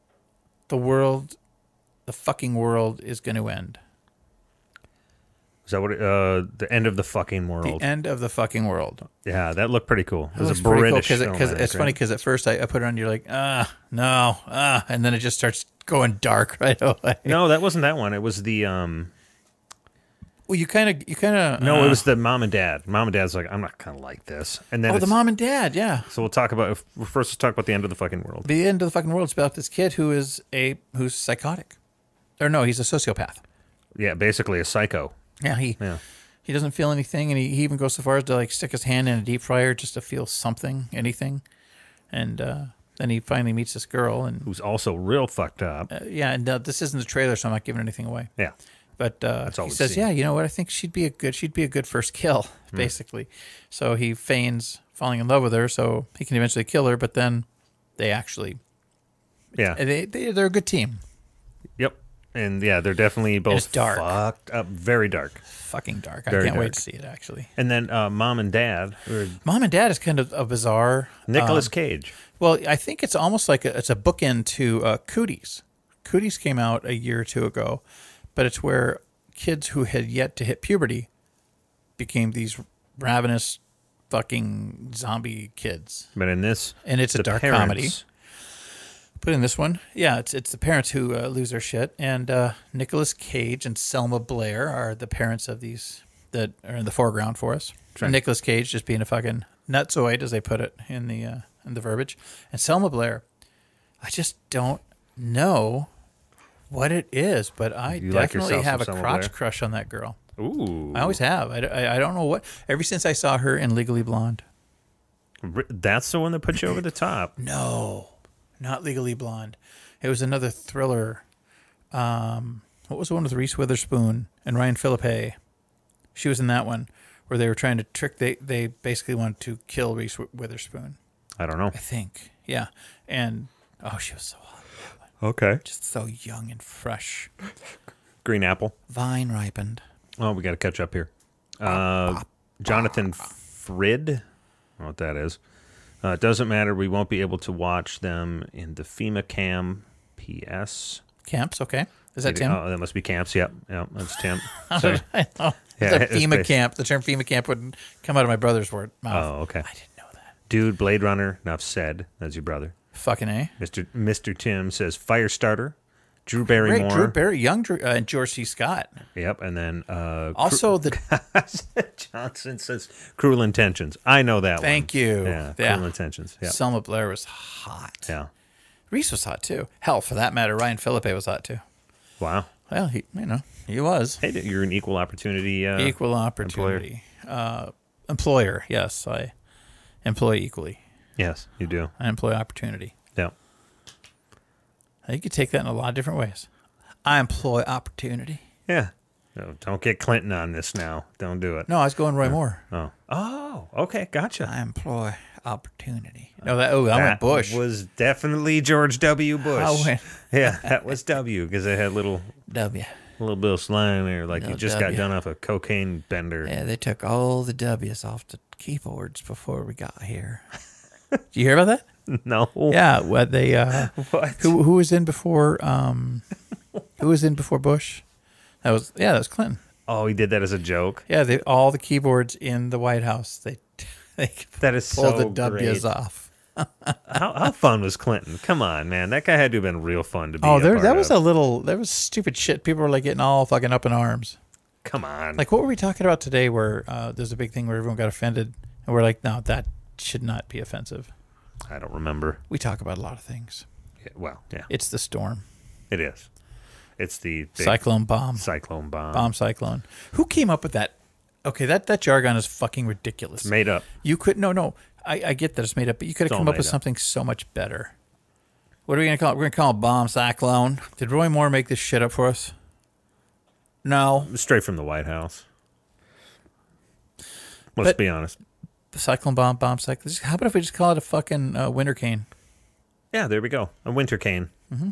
fucking world is going to end. Is that what? The end of the fucking world. The end of the fucking world. Yeah, that looked pretty cool. It was a pretty British cool film, it's funny because at first I put it on, you're like, no, and then it just starts going dark right away. No, that wasn't that one. It was the Well, you kind of. No, it was the mom and dad. Mom and dad's like, I'm not gonna like this, and then the mom and dad, yeah. So we'll talk about first. Let's talk about the end of the fucking world. The end of the fucking world is about this kid who's psychotic, or no, he's a sociopath. Yeah, basically a psycho. Yeah, he doesn't feel anything, and he even goes so far as to like stick his hand in a deep fryer just to feel something, anything, and then he finally meets this girl, and who's also real fucked up. And this isn't the trailer, so I'm not giving anything away. Yeah, but he says, "Yeah, you know what? I think she'd be a good first kill, basically." So he feigns falling in love with her, so he can eventually kill her. But then they actually, they're a good team. Yep. And yeah, they're definitely both it's dark. Fucked up, very dark. Fucking dark. Very I can't dark. wait to see it, actually. And then Mom and Dad. Mom and Dad is kind of a bizarre. Nicolas Cage. Well, I think it's almost like it's a bookend to Cooties. Cooties came out a year or two ago, but it's where kids who had yet to hit puberty became these ravenous fucking zombie kids. But in this, and it's a dark comedy. But in this one, it's the parents who lose their shit, and Nicolas Cage and Selma Blair are the parents of these that are in the foreground for us. Right. Nicolas Cage just being a fucking nutzoid, as they put it in the verbiage, and Selma Blair, I just don't know what it is, but I definitely have a crotch crush on that girl. Ooh, I always have. I don't know what. Ever since I saw her in Legally Blonde. That's the one that put you over the top. No. Not Legally Blonde. It was another thriller. What was the one with Reese Witherspoon and Ryan Philippe? She was in that one where they were trying to trick. They basically wanted to kill Reese Witherspoon. I don't know. I think. Yeah. And, she was so hot. Okay. Just so young and fresh. Green apple. Vine ripened. Oh, we got to catch up here. Jonathan Frid. I don't know what that is. It doesn't matter. We won't be able to watch them in the FEMA Cam PS. Camps, okay. Is that Tim? Oh, that must be Camps. Yep, that's Tim. So, I know. It's a FEMA camp. The term FEMA camp wouldn't come out of my brother's mouth. Oh, okay. I didn't know that. Dude, Blade Runner, enough said. That's your brother. Fucking A. Mr. Tim says Firestarter. Drew Barrymore. Drew Barry, young Drew, and George C. Scott. Yep, and then also Johnson says Cruel Intentions. I know that one. Thank you. Yeah, Cruel Intentions. Yeah. Selma Blair was hot. Yeah. Reese was hot too. Hell, for that matter, Ryan Philippe was hot too. Wow. Well, he was. Hey, you're an equal opportunity. Equal opportunity employer. Yes, I employ equally. Yes, you do. I employ opportunity. Yeah. You could take that in a lot of different ways. I employ opportunity. Yeah. No, don't get Clinton on this now. Don't do it. No, I was going Roy Moore. Oh, okay, gotcha. I employ opportunity. No, that went Bush. That was definitely George W. Bush. Yeah, that was W because it had little W. A little bit of slang there, like little you just W. got done off a cocaine bender. Yeah, they took all the W's off the keyboards before we got here. Did you hear about that? No. Yeah, what they what? Who was in before who was in before Bush? That was Clinton. Oh, he did that as a joke. Yeah, all the keyboards in the White House they that is pulled so the W's great. off. How fun was Clinton? Come on, man, that guy had to have been real fun to be. There was stupid shit. People were like getting all fucking up in arms. Come on, like what were we talking about today? Where there's a big thing where everyone got offended, and we're like, no, that should not be offensive. I don't remember. We talk about a lot of things. Yeah, well, yeah. It's the storm. It is. It's the big cyclone bomb. Cyclone bomb. Bomb cyclone. Who came up with that? Okay, that jargon is fucking ridiculous. It's made up. You could no. I get that it's made up, but you could have come up with something so much better. What are we gonna call it? We're gonna call it bomb cyclone. Did Roy Moore make this shit up for us? No. Straight from the White House. Let's be honest. The cyclone bomb cyclone. How about if we just call it a fucking winter cane? Yeah, there we go. A winter cane. Mm-hmm.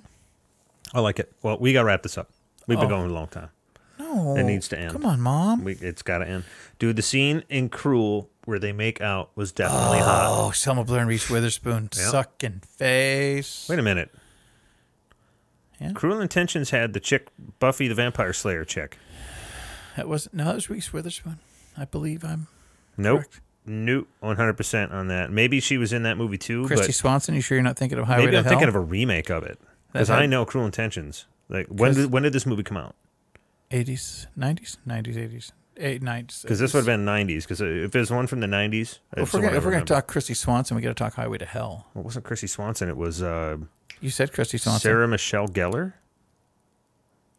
I like it. Well, we got to wrap this up. We've been going a long time. No. It needs to end. Come on, Mom. It's got to end. Dude, the scene in Cruel where they make out was definitely hot. Oh, Selma Blair and Reese Witherspoon sucking face. Wait a minute. Yeah. Cruel Intentions had the chick, Buffy the Vampire Slayer chick. That was Reese Witherspoon. I believe I'm Nope. correct. 100% on that. Maybe she was in that movie too. Christy but Swanson, you sure you're not thinking of Highway maybe to I'm Hell? thinking of a remake of it. Because I know Cruel Intentions. Like when did this movie come out? 80s, 90s, 90s, 80s, 90s. Because this would have been 90s. Because if there's one from the 90s, If we're going to talk Christy Swanson, we got to talk Highway to Hell. Well, it wasn't Christy Swanson. It was You said Christy Swanson. Sarah Michelle Gellar.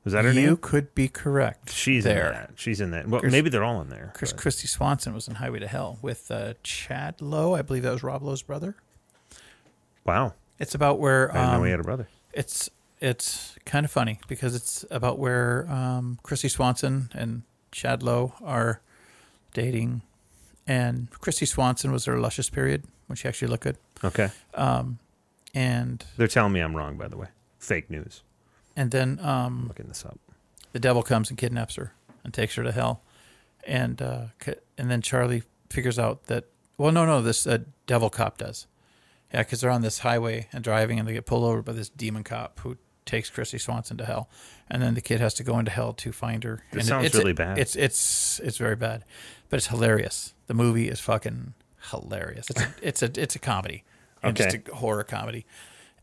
Was that her name? You could be correct. She's in that. She's in that. Well, maybe they're all in there. Christy Swanson was in Highway to Hell with Chad Lowe. I believe that was Rob Lowe's brother. Wow. It's about where I didn't know he had a brother. It's kind of funny because it's about where Christy Swanson and Chad Lowe are dating, and Christy Swanson was her luscious period when she actually looked good. Okay. And they're telling me I'm wrong, by the way. Fake news. And then I'm looking this up. The devil comes and kidnaps her and takes her to hell, and then Charlie figures out that this devil cop does. Yeah, because they're on this highway and driving, and they get pulled over by this demon cop who takes Christy Swanson to hell, and then the kid has to go into hell to find her. It sounds really bad. It's very bad, but it's hilarious. The movie is fucking hilarious. It's a comedy, and just a horror comedy,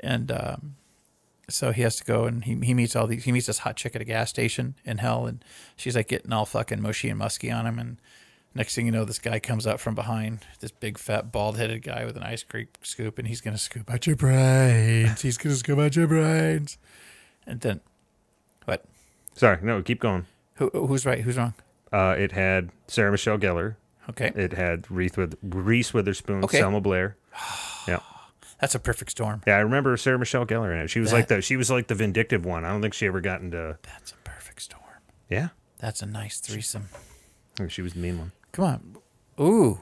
and so he has to go and he meets this hot chick at a gas station in hell, and she's like getting all fucking mushy and musky on him, and next thing you know, this guy comes up from behind, this big, fat, bald-headed guy with an ice cream scoop, and he's going to scoop out your brains. He's going to scoop out your brains. And then, what? Sorry, no, keep going. Who's right? Who's wrong? It had Sarah Michelle Gellar. Okay. It had Reese Witherspoon, Selma Blair. Yeah. That's a perfect storm. Yeah, I remember Sarah Michelle Gellar in it. She was like the vindictive one. I don't think she ever got into... That's a perfect storm. Yeah? That's a nice threesome. She was the mean one. Come on. Ooh.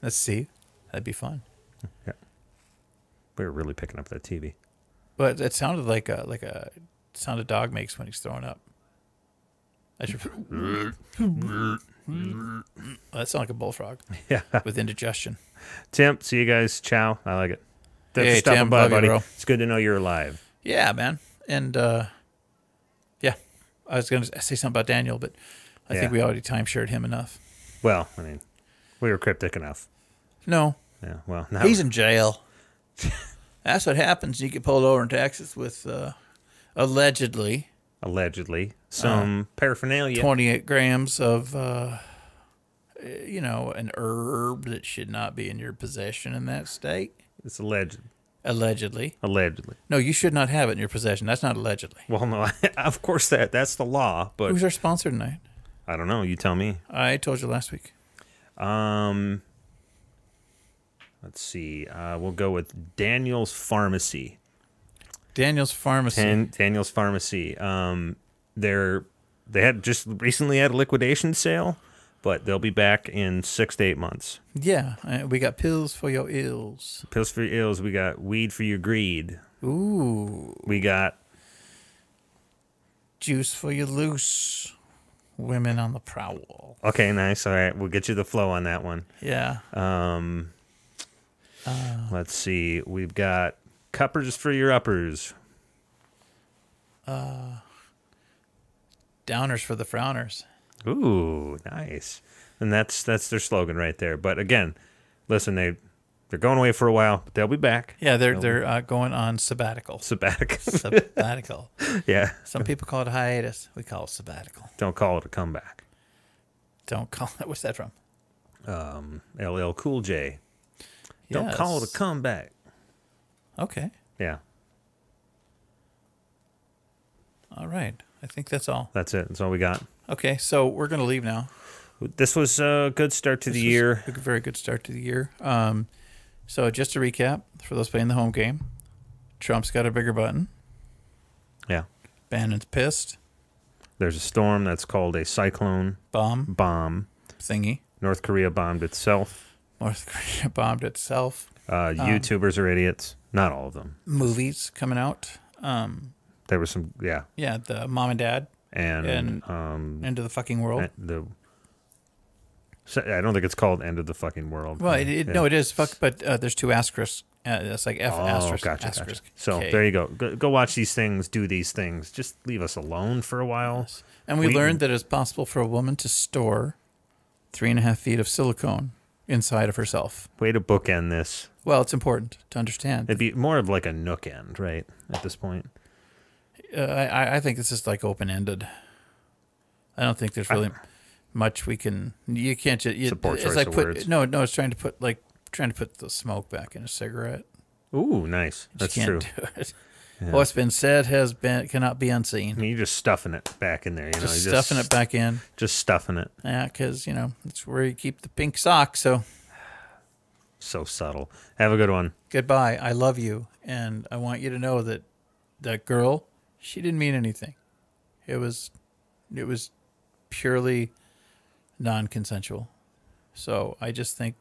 Let's see. That'd be fun. Yeah. We were really picking up that TV. But it sounded like a sound a dog makes when he's throwing up. That sounded like a bullfrog. Yeah. With indigestion. Tim, see you guys. Ciao. I like it. Thanks Hey, for stopping Tim, by, love you, buddy. bro. It's good to know you're alive. Yeah, man. And yeah, I was going to say something about Daniel, but I think we already timeshared him enough. Well, I mean, we were cryptic enough. No. Yeah, well, now he's in jail. That's what happens. You get pulled over in Texas with allegedly some paraphernalia. 28 grams of, an herb that should not be in your possession in that state. It's alleged. Allegedly. No, you should not have it in your possession. That's not allegedly. Well, no, of course that's the law. But who's our sponsor tonight? I don't know. You tell me. I told you last week. Let's see. We'll go with Daniel's Pharmacy. Daniel's Pharmacy. Daniel's Pharmacy. They had just recently had a liquidation sale, but they'll be back in 6 to 8 months. Yeah, we got pills for your ills. Pills for your ills. We got weed for your greed. Ooh. We got juice for your loose. Women on the prowl. Okay, nice. All right, we'll get you the flow on that one. Yeah. Let's see. We've got cuppers for your uppers. Downers for the frowners. Ooh, nice. And that's their slogan right there. But again, listen, they're going away for a while, but they'll be back. Yeah, they're going on sabbatical. Sabbatical. Yeah. Some people call it a hiatus. We call it sabbatical. Don't call it a comeback. Don't call it. What's that from? LL Cool J. Don't call it a comeback. Okay. Yeah. All right. I think that's all. That's it. That's all we got. Okay, so we're going to leave now. This was a good start to the year. A very good start to the year. So just to recap, for those playing the home game, Trump's got a bigger button. Yeah. Bannon's pissed. There's a storm that's called a cyclone. Bomb. Thingy. North Korea bombed itself. YouTubers are idiots. Not all of them. movies coming out. There was some, Yeah, the Mom and Dad and Into the Fucking World. I don't think it's called End of the Fucking World. Well, no, it is. But there's 2 asterisks. It's like F asterisk. Gotcha. Asterisk. So K. there you go. Go watch these things. Do these things. Just leave us alone for a while. Yes. And we learned that it's possible for a woman to store 3.5 feet of silicone inside of herself. Way to bookend this. Well, it's important to understand. It'd be more of like a nook end, right? At this point. I think this is like open-ended. I don't think there's really much we can. You can't just. Support it's choice like of put words. no. It's trying to put the smoke back in a cigarette. Ooh, nice. That's you true. can't do it. Yeah. What's been said cannot be unseen. I mean, you're just stuffing it back in there. Just stuffing it back in. Just stuffing it. Yeah, because it's where you keep the pink sock. So subtle. Have a good one. Goodbye. I love you, and I want you to know that that girl, she didn't mean anything. It was purely non-consensual. So I just think